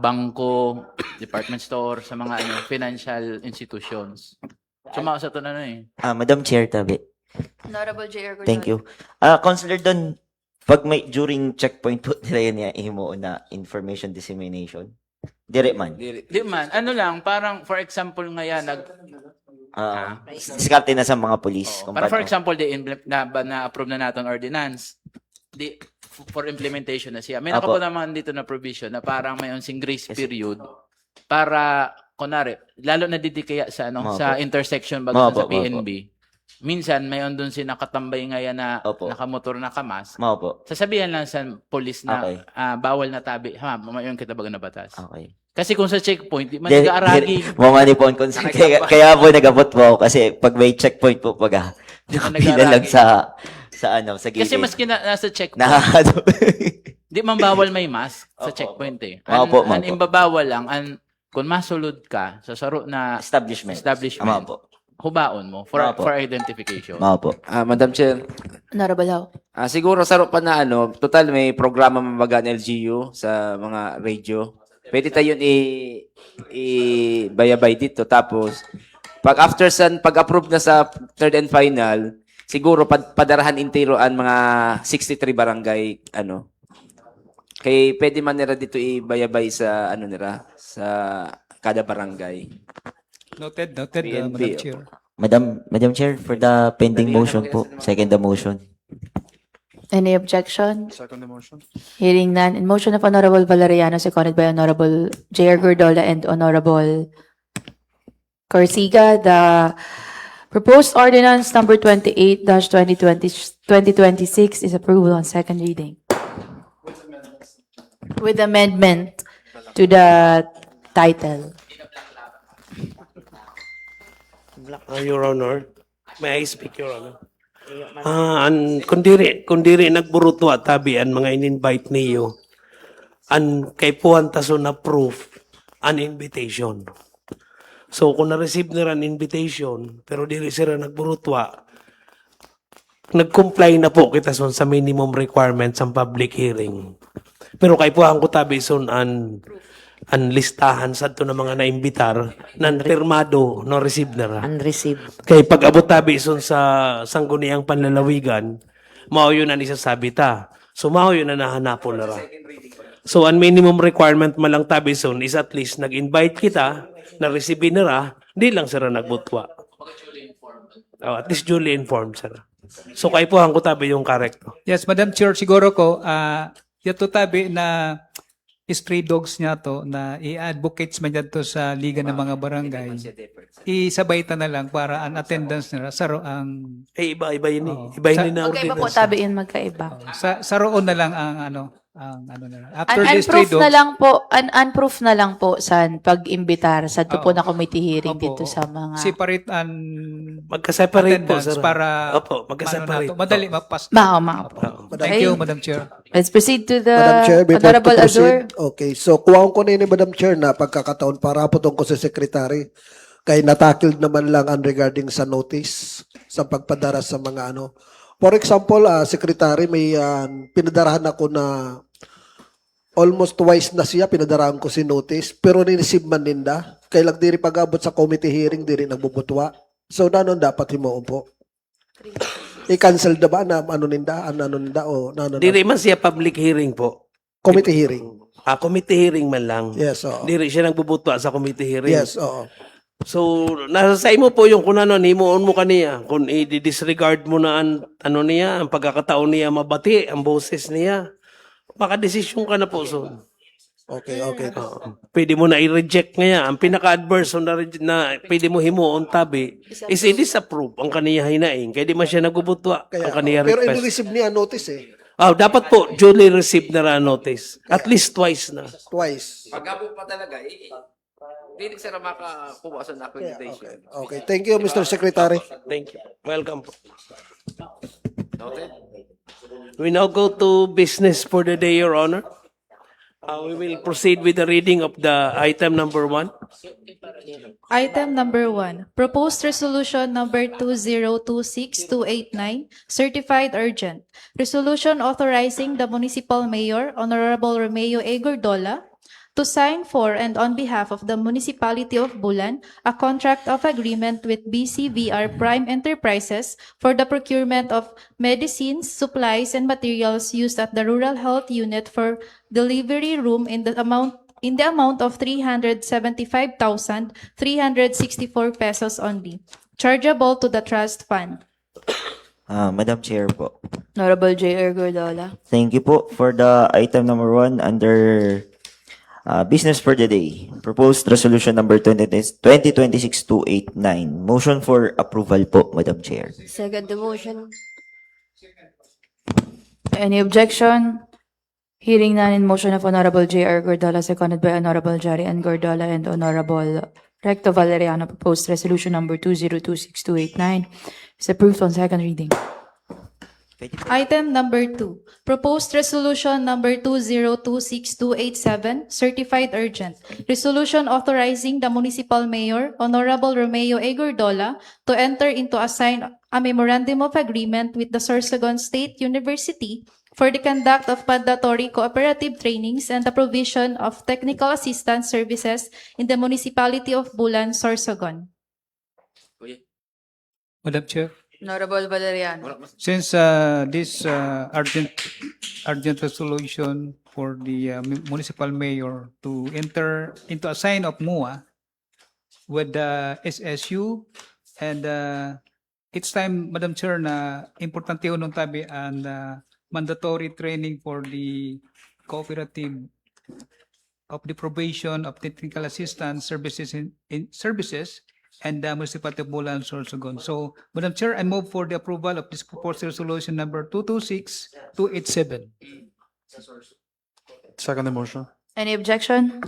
bangko, department store, sa mga financial institutions. Sumao sa to na Madam Chair, tabi. Honorable J.R. Gordon. Thank you. Councilor Don, pag may during checkpoint po nila yun ihimo na information dissemination. Dire man. Di man. Lang, parang for example ngayon Diskarte na sa mga police. Para for example, na-approve na natin ordinance. For implementation na siya. May nakapo naman dito na provision na parang may unsing grace period para kunwari, lalo na didi kaya sa sa intersection bago sa PNB. minsan may doon si nakatambay ngayon na Opo. nakamotor na kamas. Mao po. Sasabihan lang sa police na Okay. bawal na tabi. Mayon kita baga na batas. Okay. Kasi kung sa checkpoint, di man nag-aaragi. Mamani po ang concern. Kaya po nag-abot po ako kasi pag may checkpoint po pag nakapila lang sa sa gilid. Kasi maski nasa checkpoint, Nakakado. di man bawal may mask sa Opo. checkpoint eh. Opo, Ang opo. imbabawal lang, kung masulod ka sa saro na Establishment. establishment, po. hubaon mo for Opo. for identification. Mao po. Madam Chair, Honorable Ho. siguro saro pa na total may programa mambaga ng LGU sa mga radio. Pwede tayo i-bayabay dito. Tapos, pag-approve na sa third and final, siguro padarahan intero ang mga 63 barangay, kay pwede man nila dito i-bayabay sa, sa kada barangay. Noted, PNP, Madam Chair. Madam Chair, for the pending motion po, second the motion. Any objection? Second the motion. Hearing none. In motion of Honorable Valeriano, seconded by Honorable J.R. Gordola and Honorable Corsiga, the proposed ordinance number 28-2026 is approved on second reading. With amendment to the title. Your Honor, may I speak, Your Honor? Kundiri nagburuto at tabi ang mga in-invite niyo, an kay puwan taso na proof an invitation. So kung na-receive nila an invitation, pero diri sila nagburutwa, nag-comply na po kita son sa minimum requirements ng public hearing. Pero kay puwan ko tabi son an listahan sa to ng mga naimbitar nan pirmado no receive na ra. Unreceived. Kay pag abot tabi son sa sangguniang panlalawigan, mao yun ang isasabi ta. So mao yun ang nahanapon na ra. So ang minimum requirement malang tabi son is at least nag-invite kita, na-receive na ra, di lang sila nagbutwa. At least duly informed sila. So kay po ang kutabi yung correct. Yes, Madam Chair, siguro ko, yato tabi na stray dogs niya to na i-advocates man yan to sa Liga ng mga Barangay. Isabay ta na lang para ang attendance nila saro ang Iba yun eh. Oo. Iba yun na Magkaiba po ordinance. tabi yun, magkaiba. saroon na lang ang nila. After the stray Unproof na dogs, lang po, unproof na lang po san pag-imbitar sa po Oo. na committee hearing Opo. dito sa mga separate and Magka-separate po, attendance sir. para Opo, magka-separate. ano na to, madali mapas. mao. Thank you, Madam Chair. Let's proceed to the Madam Chair, before to Honorable Azur. proceed, okay. So, kuwaon ko na ni Madam Chair na pagkakataon para po ko sa Secretary. Kay natakil naman lang ang regarding sa notice sa pagpadara sa mga For example, Secretary, may pinadarahan ako na almost twice na siya, pinadarahan ko si notice, pero ni-receive man ninda. Kay lang diri pag-abot sa committee hearing, diri nagbubutwa. So, nanon dapat himuon po? I-cancel na ba na ano ninda o nanon? Diri man siya public hearing po. Committee hearing. Committee hearing man lang. Yes, oo. Diri siya nagbubutwa sa committee hearing. Yes, oo. So, nasa sa imo po yung kung ano, himuon mo kaniya. Kung i-disregard mo na ang pagkakataon niya mabati, ang boses niya. Makadesisyon ka na po. So, Okay. pwede mo na i-reject ngayon. Ang pinaka-adverse na pwede mo himuon tabi is i-disapprove ang kaniya hinaing. Kaya di man siya nagbubutwa ang kaniya Pero request. i-receive niya notice Dapat po, duly received na ra notice. At least twice na. twice. Pag-abot pa talaga, hindi sila makakuha sa accreditation. Okay. Thank you, Mr. Secretary. Thank you. Welcome po. We now go to business for the day, Your Honor. We will proceed with the reading of the item number 1. Item number 1, proposed resolution number 2026-289, certified urgent. Resolution authorizing the municipal mayor, Honorable Romeo A. Gordola, to sign for and on behalf of the municipality of Bulan, a contract of agreement with BCVR Prime Enterprises for the procurement of medicines, supplies, and materials used at the Rural Health Unit for delivery room in the amount of 375,364 pesos only, chargeable to the trust fund. Madam Chair po. Honorable J.R. Gordola. Thank you po for the item number 1 under Business for the day. Proposed resolution number 2026-289. Motion for approval po, Madam Chair. Second the motion. Any objection? Hearing none in motion of Honorable J.R. Gordola, seconded by Honorable Jari Ann Gordola and Honorable Recto Valeriano, proposed resolution number 2026-289 is approved on second reading. Item number 2, proposed resolution number 2026-287, certified urgent. Resolution authorizing the municipal mayor, Honorable Romeo A. Gordola, to enter into a memorandum of agreement with the Sorsogon State University for the conduct of mandatory cooperative trainings and the provision of technical assistance services in the municipality of Bulan, Sorsogon. Madam Chair, Honorable Valeriano. since this urgent resolution for the municipal mayor to enter into a sign of MUA with the SSU, and it's time, Madam Chair, na importante ho nung tabi and mandatory training for the cooperative of the provision of technical assistance services in services and the municipality of Bulan, Sorsogon. So, Madam Chair, I move for the approval of this proposed resolution number 226-287. Second the motion. Any objection?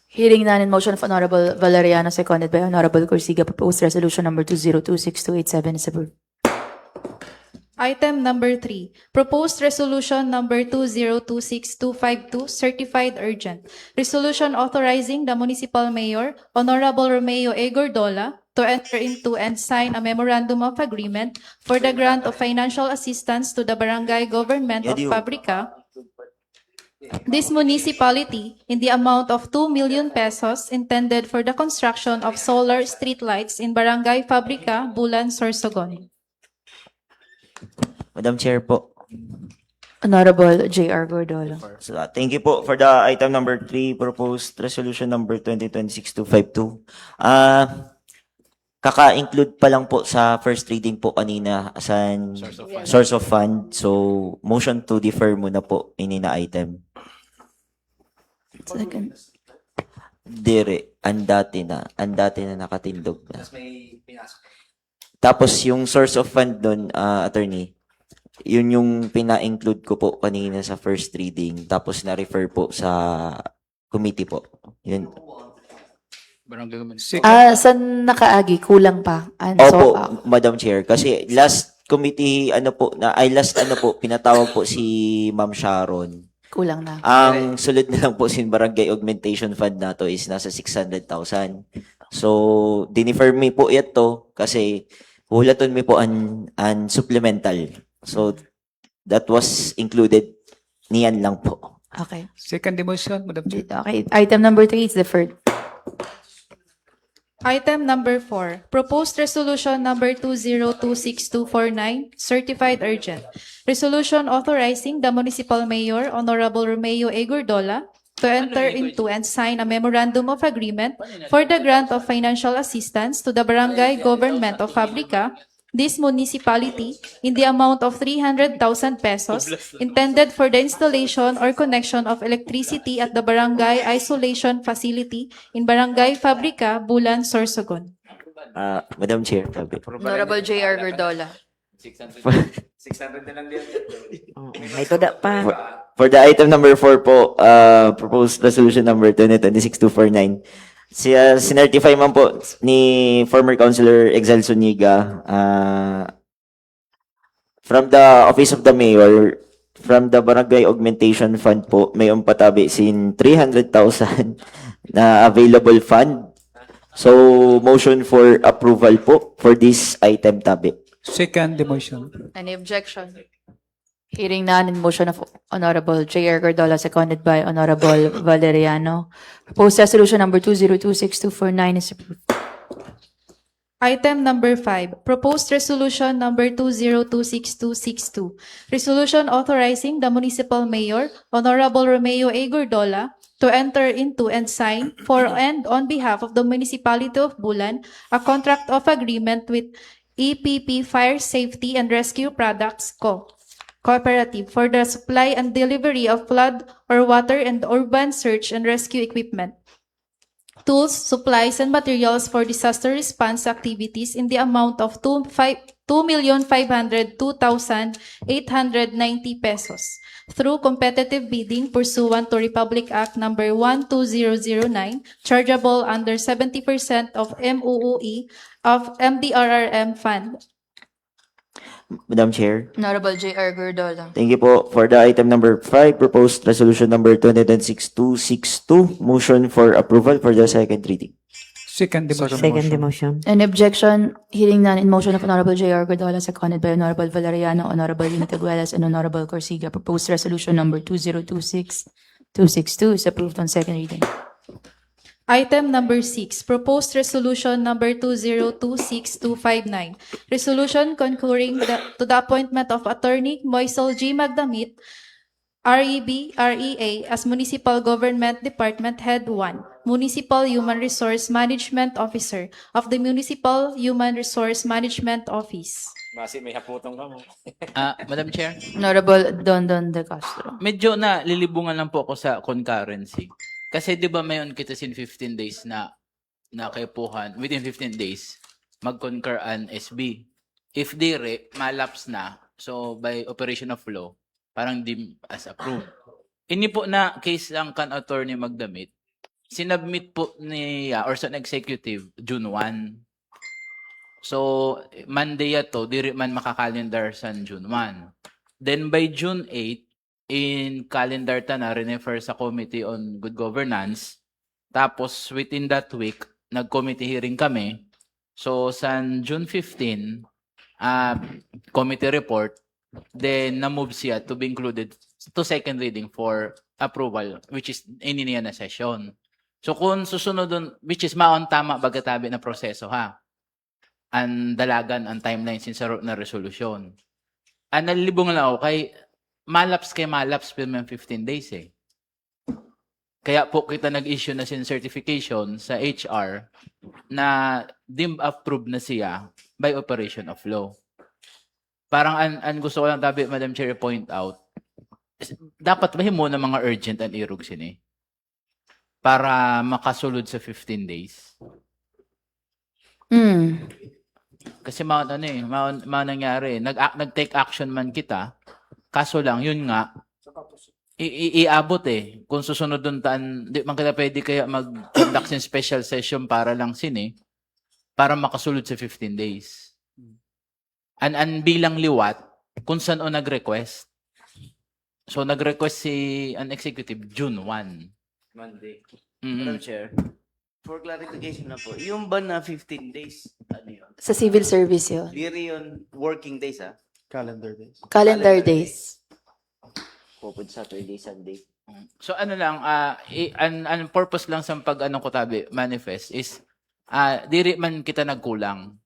Hearing none in motion of Honorable Valeriano, seconded by Honorable Corsiga, proposed resolution number 2026-287 is approved. Item number 3, proposed resolution number 2026-252, certified urgent. Resolution authorizing the municipal mayor, Honorable Romeo A. Gordola, to enter into and sign a memorandum of agreement for the grant of financial assistance to the barangay government of Fabrica, this municipality, in the amount of 2 million pesos intended for the construction of solar streetlights in Barangay Fabrica, Bulan, Sorsogon. Madam Chair po. Honorable J.R. Gordola. So, thank you po for the item number 3, proposed resolution number 2026-252. Kaka-include pa lang po sa first reading po kanina as an source of fund. So, motion to defer muna po ini na item. Second. Dire, andati na nakatindog na. Tapos yung source of fund doon, attorney, yun yung pina-include ko po kanina sa first reading, tapos na-refer po sa committee po. Yun. Saan nakaagi? Kulang pa? Opo, Madam Chair, kasi last committee, pinatawag po si Ma'am Sharon. Kulang na. Ang sulod na lang po sin Barangay Augmentation Fund na to is nasa 600,000. So, dinifer mi po ito kasi hulaton mi po an supplemental. So, that was included niyan lang po. Okay. Second motion, Madam Chair. Okay. Item number 3 is deferred. Item number 4, proposed resolution number 2026-249, certified urgent. Resolution authorizing the municipal mayor, Honorable Romeo A. Gordola, to enter into and sign a memorandum of agreement for the grant of financial assistance to the barangay government of Fabrica, this municipality, in the amount of 300,000 pesos intended for the installation or connection of electricity at the barangay isolation facility in Barangay Fabrica, Bulan, Sorsogon. Madam Chair, sabi. Honorable J.R. Gordola. 600 na lang din. May tuda pa. For the item number 4 po, proposed resolution number 2026-249, sinertify man po ni former Councilor Exel Zuniga from the Office of the Mayor, from the Barangay Augmentation Fund po, may patabi sin 300,000 na available fund. So, motion for approval po for this item tabi. Second motion. Any objection? Hearing none in motion of Honorable J.R. Gordola, seconded by Honorable Valeriano. Proposed resolution number 2026-249 is approved. Item number 5, proposed resolution number 2026-262. Resolution authorizing the municipal mayor, Honorable Romeo A. Gordola, to enter into and sign for and on behalf of the municipality of Bulan, a contract of agreement with EPP Fire Safety and Rescue Products Co. Cooperative for the supply and delivery of flood or water and urban search and rescue equipment, tools, supplies, and materials for disaster response activities in the amount of 2,502,890 pesos through competitive bidding pursuant to Republic Act number 12009, chargeable under 70% of MOOE of MDRRM Fund. Madam Chair. Honorable J.R. Gordola. Thank you po. For the item number 5, proposed resolution number 2010-6262, motion for approval for the second reading. Second motion. Second motion. Any objection? Hearing none, in motion of Honorable J.R. Gordola, seconded by Honorable Valeriano, Honorable Unitaguelas, and Honorable Corsiga, proposed resolution number 2026-262 is approved on second reading. Item number 6, proposed resolution number 2026-259, resolution concurring to the appointment of Attorney Moisel G. Magdamit, REA, as Municipal Government Department Head 1, Municipal Human Resource Management Officer of the Municipal Human Resource Management Office. Masi, may haputong ka mo. Madam Chair, Honorable Dondon de Castro. medyo na lilibungan lang po ako sa concurrency. Kasi 'di ba mayon kita sin 15 days na nakaipuhan, within 15 days mag-concur an SB. If dire malaps na, so by operation of law, parang di as approved. Ini po na case lang kan Attorney Magdamit, sinubmit po niya or sa executive June 1. So Monday to diri man makakalendar sa June 1. Then by June 8 in calendar ta na refer sa Committee on Good Governance. Tapos within that week, nag-committee hearing kami. So sa June 15, committee report, then na-move siya to be included to second reading for approval, which is ininiya na session. So kung susunod dun, which is maon tama bagatabi na proseso ha, ang dalagan, ang timeline since na resolution. Ang nalilibong lang ako kay malaps pero may 15 days eh. Kaya po kita nag-issue na sin certification sa HR na deemed approved na siya by operation of law. Parang an gusto ko lang tabi, Madam Chair, point out, dapat mahimo na mga urgent and irog sini para makasulod sa 15 days. Kasi maon nangyari, nag-take action man kita. Kaso lang, yun nga, iabot eh. Kung susunod doon taan, di man kita pwede kaya mag-conduct ng special session para lang para makasulod sa 15 days. An bilang liwat, kung saan o nag-request. So, nag-request si an executive June 1. Monday. Madam Chair, for clarification na po, yung ba na 15 days, ano yun? Sa civil service yun. Diri yun working days, ah? Calendar days. Calendar days. Open Saturday, Sunday. So ano lang, ang purpose lang sa pag-anong ko tabi, manifest is, diri man kita nagkulang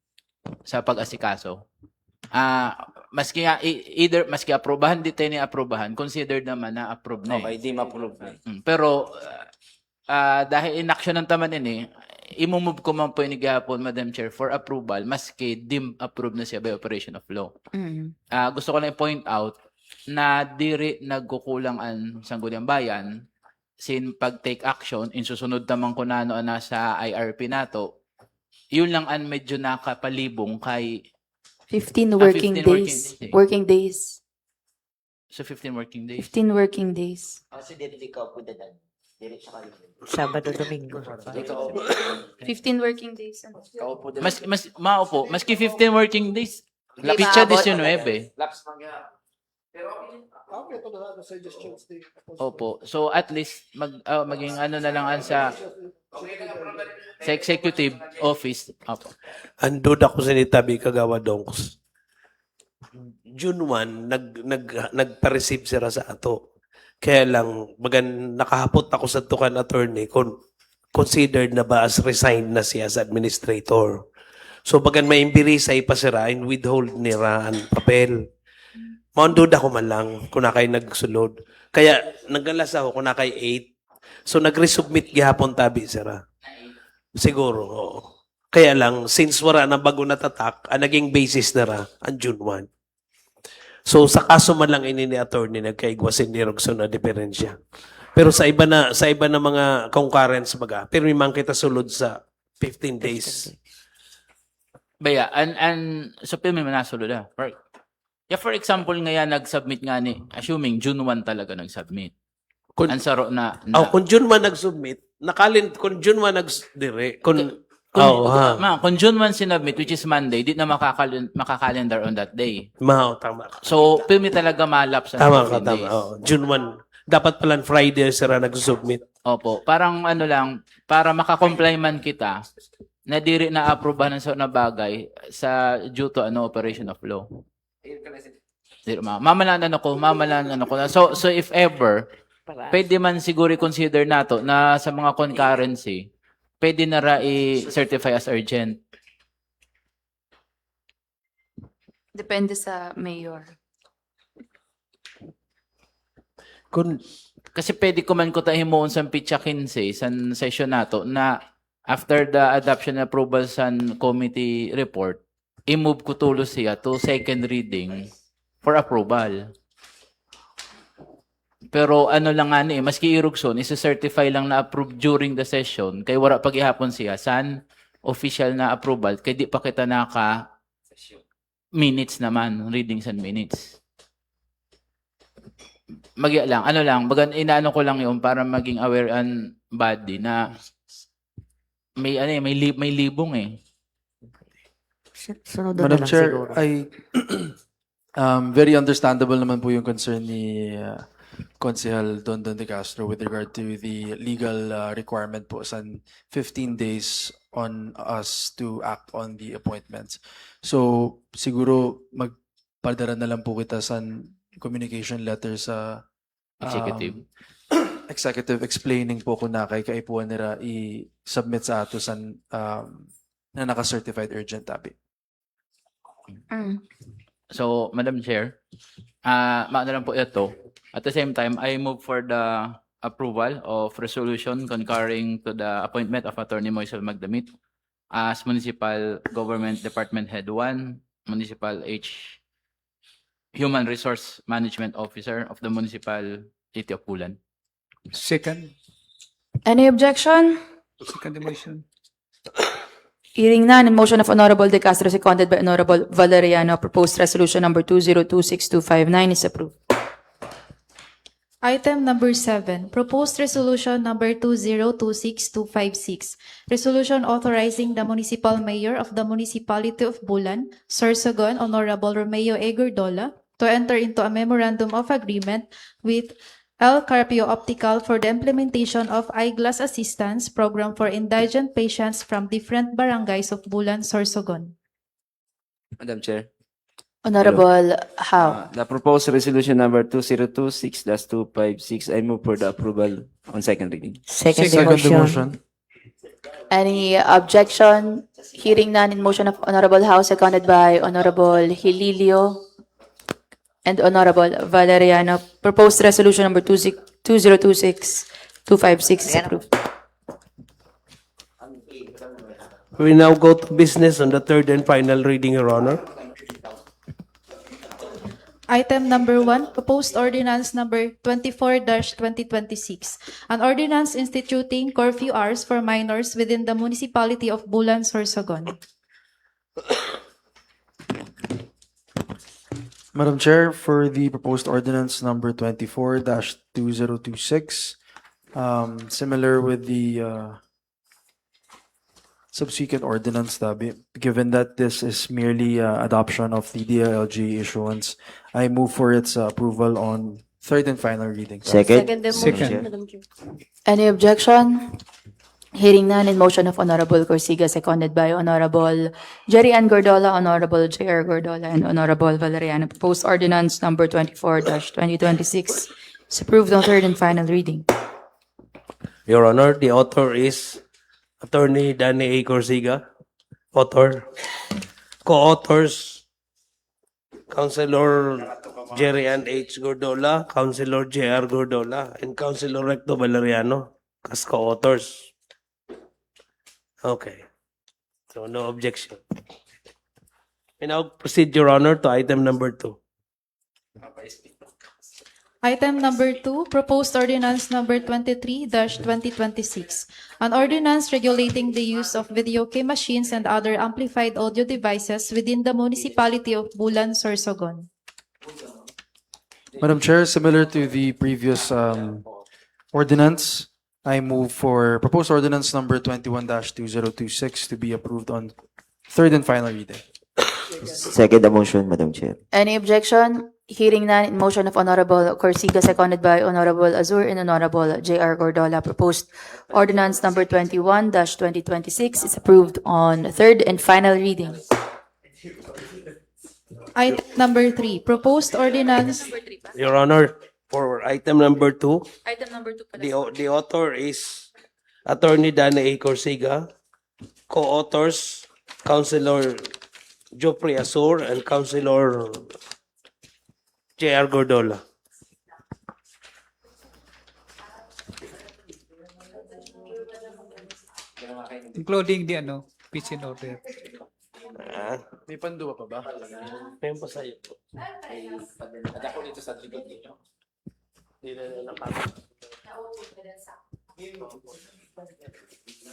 sa pag-asikaso. Maski aprobahan, di tayo ni-aprobahan, considered naman na approve na eh. Okay, di ma-approve na. Pero, dahil inaction ng taman ini, imumove ko man po yung gihapon, Madam Chair, for approval, maski dim approve na siya by operation of law. Gusto ko lang i-point out na diri nagkukulang ang Sangguniang Bayan sin pag-take action, in susunod tamang ko na sa IRP nato, yun lang ang medyo nakapalibong kay 15 working 15 days. Working days. So 15 working days. 15 working days. Kasi dito ka po dadan. Diretso ka. Sabado, Domingo. 15 working days. Maski 15 working days. Lapitsa 19. Laps mga. Opo. So at least maging ano na lang sa executive office. Opo. Andun ako sa nitabi kagawa donks. June 1, nagpa-receive sila sa ato. Kaya lang, nakahapot ako sa tukan attorney kung considered na ba as resigned na siya as administrator. So, bagan maimbirisay pa sira and withhold nira ang papel. Maundod ako man lang kung nakay nagsulod. Kaya, nagalas ako kung nakay 8. So, nag-resubmit gihapon tabi sira. Siguro, oo. Kaya lang, since wala na bago natatak, ang naging basis nira ang June 1. So sa kaso man lang ini ni attorney nagkaigwasin ni Rogson na diferensya. Pero sa iba na mga concurrents baga, pero man kita sulod sa 15 days. Baya, so pilmi manasulod ah. For example, ngayon nag-submit nga ni, assuming June 1 talaga nag-submit. Kung, Ang saro na kung June man nag-submit, kung June man nag-dire, kung June 1 sinubmit, which is Monday, di na makakalendar on that day. Tama ka. So, pilmi talaga malap sa Tama 15 ka, tama. days. June 1. Dapat pala Friday sila nag-submit. Opo, parang ano lang, para makakomply man kita, na diri na aprobahan ng na bagay sa due to operation of law. Mamalaan ko. So if ever, pwede man siguro consider nato na sa mga concurrency, pwede na ra i-certify as urgent. Depende sa mayor. Kasi pwede ko man ko tahimuon sa pitsa 15 sa session nato na after the adoption and approval sa committee report, i-move ko tulo siya to second reading for approval. Pero ano lang nga maski irugson, isa-certify lang na approved during the session, kay wala paghihapon siya, san official na approval, kay di pa kita naka minutes naman, readings and minutes. Magya lang, bagan inaano ko lang yun para maging aware ang body na may libong eh. Sunod na Madam lang Chair, siguro. very understandable naman po yung concern ni Konsehal Don de Castro with regard to the legal requirement po sa 15 days on us to act on the appointments. So, siguro magpadala na lang po kita sa communication letter sa executive explaining po kung na kay kaipuan nila i-submit sa ato sa na naka-certified urgent tabi. So, Madam Chair, maano lang po ito. At the same time, I move for the approval of resolution concurring to the appointment of Attorney Moisel Magdamit as Municipal Government Department Head 1, Municipal Human Resource Management Officer of the Municipality of Bulan. Second. Any objection? Second motion. Hearing none, in motion of Honorable De Castro, seconded by Honorable Valeriano, proposed resolution number 2026259 is approved. Item number 7, proposed resolution number 2026256. Resolution authorizing the municipal mayor of the municipality of Bulan, Sorsogon, Honorable Romeo A. Gordola, to enter into a memorandum of agreement with El Carpio Optical for the implementation of eyeglass assistance program for indigent patients from different barangays of Bulan, Sorsogon. Madam Chair. Honorable Howe. The proposed resolution number 2026-256, I move for the approval on second reading. Second Second motion. motion. Any objection? Hearing none, in motion of Honorable Howe, seconded by Honorable Hililio and Honorable Valeriano, proposed resolution number 2026-256 is approved. We now go to business on the third and final reading, Your Honor. Item number 1, proposed ordinance number 24-2026. An ordinance instituting curfew hours for minors within the municipality of Bulan, Sorsogon. Madam Chair, for the proposed ordinance number 24-2026, similar with the subsequent ordinance, tabi, given that this is merely adoption of the DILG issuance, I move for its approval on third and final reading. Second. Second. Any objection? Hearing none, in motion of Honorable Corsiga, seconded by Honorable Jerry Ann Gordola, Honorable J.R. Gordola, and Honorable Valeriano, proposed ordinance number 24-2026 is approved on third and final reading. Your Honor, the author is Attorney Danny A. Corsiga. Author. Co-authors, Councilor Jerry Ann H. Gordola, Councilor J.R. Gordola, and Councilor Recto Valeriano as co-authors. Okay. So no objection. We now proceed, Your Honor, to item number 2. Item number 2, proposed ordinance number 23-2026. An ordinance regulating the use of videoke machines and other amplified audio devices within the municipality of Bulan, Sorsogon. Madam Chair, similar to the previous ordinance, I move for proposed ordinance number 21-2026 to be approved on third and final reading. Second the motion, Madam Chair. Any objection? Hearing none, in motion of Honorable Corsiga, seconded by Honorable Azur and Honorable J.R. Gordola, proposed ordinance number 21-2026 is approved on third and final reading. Item number 3, proposed ordinance. Your Honor, for item number 2, Item number 2 the author is Attorney Danny A. Corsiga, co-authors Councilor Jopri Asur and Councilor J.R. Gordola. Including the peace and order. May panduwa pa ba? Ngayon pa sa'yo. Ako dito sa likod ninyo. Hindi na nakakita.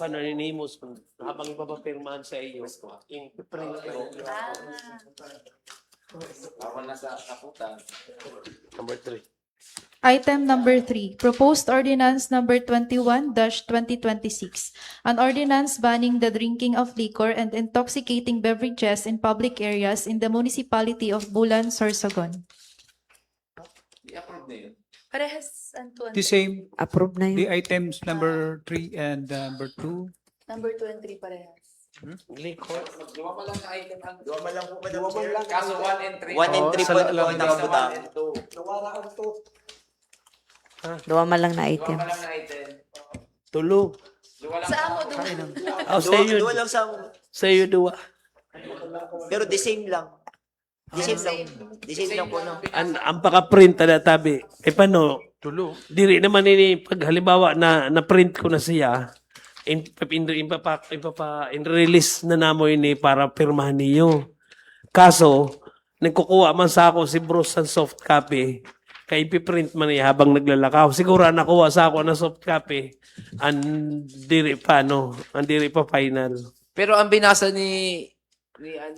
Paano ninimos habang ipapapirmahan sa iyo? In print ko. Ako nasa kaputan. Number 3. Item number 3, proposed ordinance number 21-2026. An ordinance banning the drinking of liquor and intoxicating beverages in public areas in the municipality of Bulan, Sorsogon. I-approve na yun. Parehas, Antuan. The same, Approve na the yun. items number 3 and number 2. Number 2 and 3 parehas. Liquor. Dua pa lang na item. Dua pa lang po, Madam Chair. Kaso 1 and 3. 1 and 3 po ang nakabuta. Duwa man lang na Dua item. pa lang na item. Tulog. Dua lang. Sa amo, duwa. Oh, sa iyo. Duwa lang sa... Sa iyo, duwa. Pero the same lang. The same lang. The same lang po, no? Ang paka-print na tabi. Eh, paano? Tulo. Diri naman ini pag halimbawa na print ko na siya, in-release na namo ini para pirmahan niyo. Kaso, nagkukuha man sa ako si Bruce ng soft copy, kay ipiprint man niya habang naglalakaw. Siguro nakuha sa ako ng soft copy, ang diri pa final. Pero ang binasa ni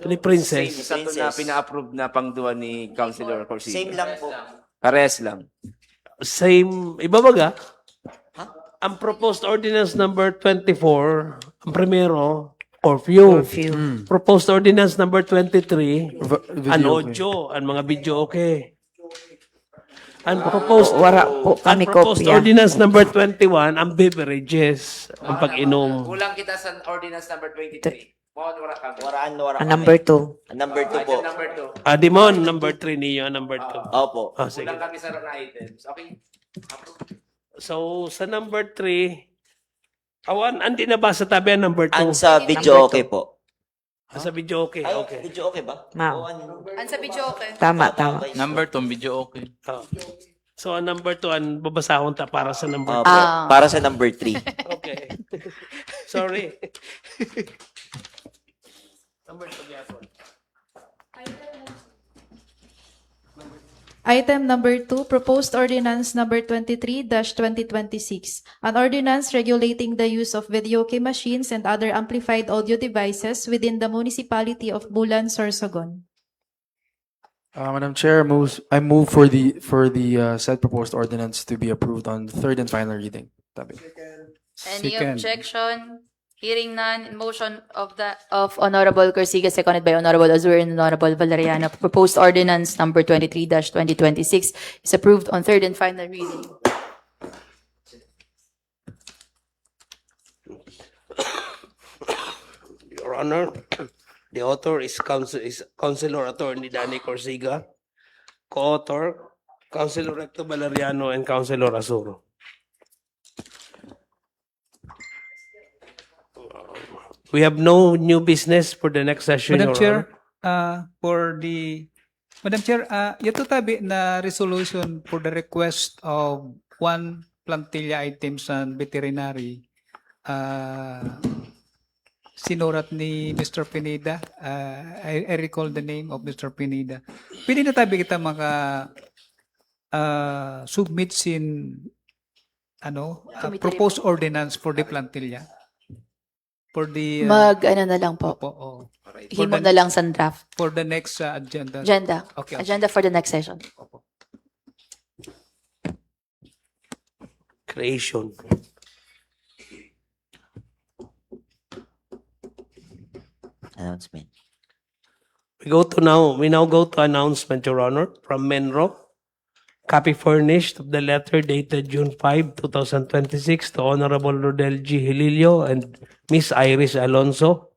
Ni Princess. Same sa to na pina-approve na pangduwa ni Councilor Corsiga. Same lang po. Pares lang. Same, iba baga? Ang proposed ordinance number 24, ang primero, curfew. Proposed ordinance number 23, an audio, ang mga video okay. Ang proposed, Wara po ang kami proposed kopya. ordinance number 21, ang beverages, ang pag-inom. Kulang kita sa ordinance number 23. Wala ka. Waraan. Number 2. Number 2 po. Number 2. Dimon, number 3 niyo, number 2. Opo. Sige. Kulang kami sa na items. Okay. So, sa number 3, andi na ba sa tabi ang number 2? Ang sa video okay po. Sa video okay, Ay, okay. video okay ba? Ma'am. O, ano? Ang sa video, okay. Tama, tama. Number 2, video okay. Oh. So, ang number 2, ang babasahon ta para sa number 2. Opo. Para sa number 3. Okay. Sorry. Number 2 yapon. Item number 2, proposed ordinance number 23-2026. An ordinance regulating the use of videoke machines and other amplified audio devices within the municipality of Bulan, Sorsogon. Madam Chair, I move for the said proposed ordinance to be approved on third and final reading. Tabi. Any Second. objection? Hearing none, in motion of Honorable Corsiga, seconded by Honorable Azur and Honorable Valeriano, proposed ordinance number 23-2026 is approved on third and final reading. Your Honor, the author is Councilor Attorney Danny Corsiga. Co-author, Councilor Recto Valeriano and Councilor Azuro. We have no new business for the next session, Madam Your Chair, Honor. Madam Chair, yato tabi na resolution for the request of one plantilla items and veterinary. sinurat ni Mr. Pineda. I recall the name of Mr. Pineda. Pwede na tabi kita submit sin proposed ordinance for the plantilla. For the Mag-ano na lang po. opo, oh. Himo na lang sa draft. For the next agenda. Agenda. Okay. Agenda for the next session. Creation. Announcement. We now go to announcement, Your Honor, from Menro. Copy furnished of the letter dated June 5, 2026 to Honorable Rodel G. Hililio and Miss Iris Alonso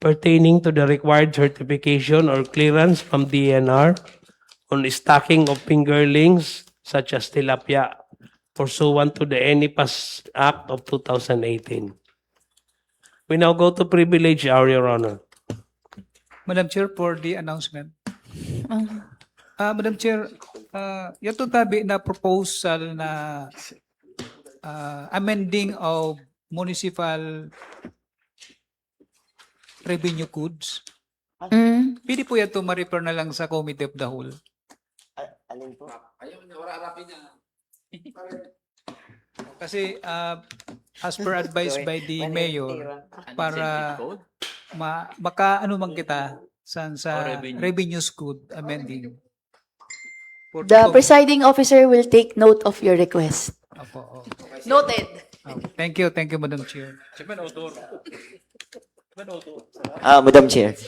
pertaining to the required certification or clearance from DNR on stocking of fingerlings such as tilapia pursuant to the ENIPAS Act of 2018. We now go to privilege hour, Your Honor. Madam Chair, for the announcement. Madam Chair, yato tabi na proposal na amending of municipal revenue codes. Pwede po yato ma-refer na lang sa Committee of the Whole. Alin po? Kasi as per advice by the mayor, para makaano man kita sa revenues code amending. The presiding officer will take note of your request. Opo, oh. Noted. Thank you, Madam Chair. Madam Chair.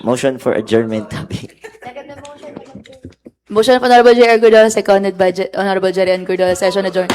Motion for adjournment topic. Motion of Honorable J. R. Gordon, seconded by Honorable Jerry N. Gordon. Session adjourned.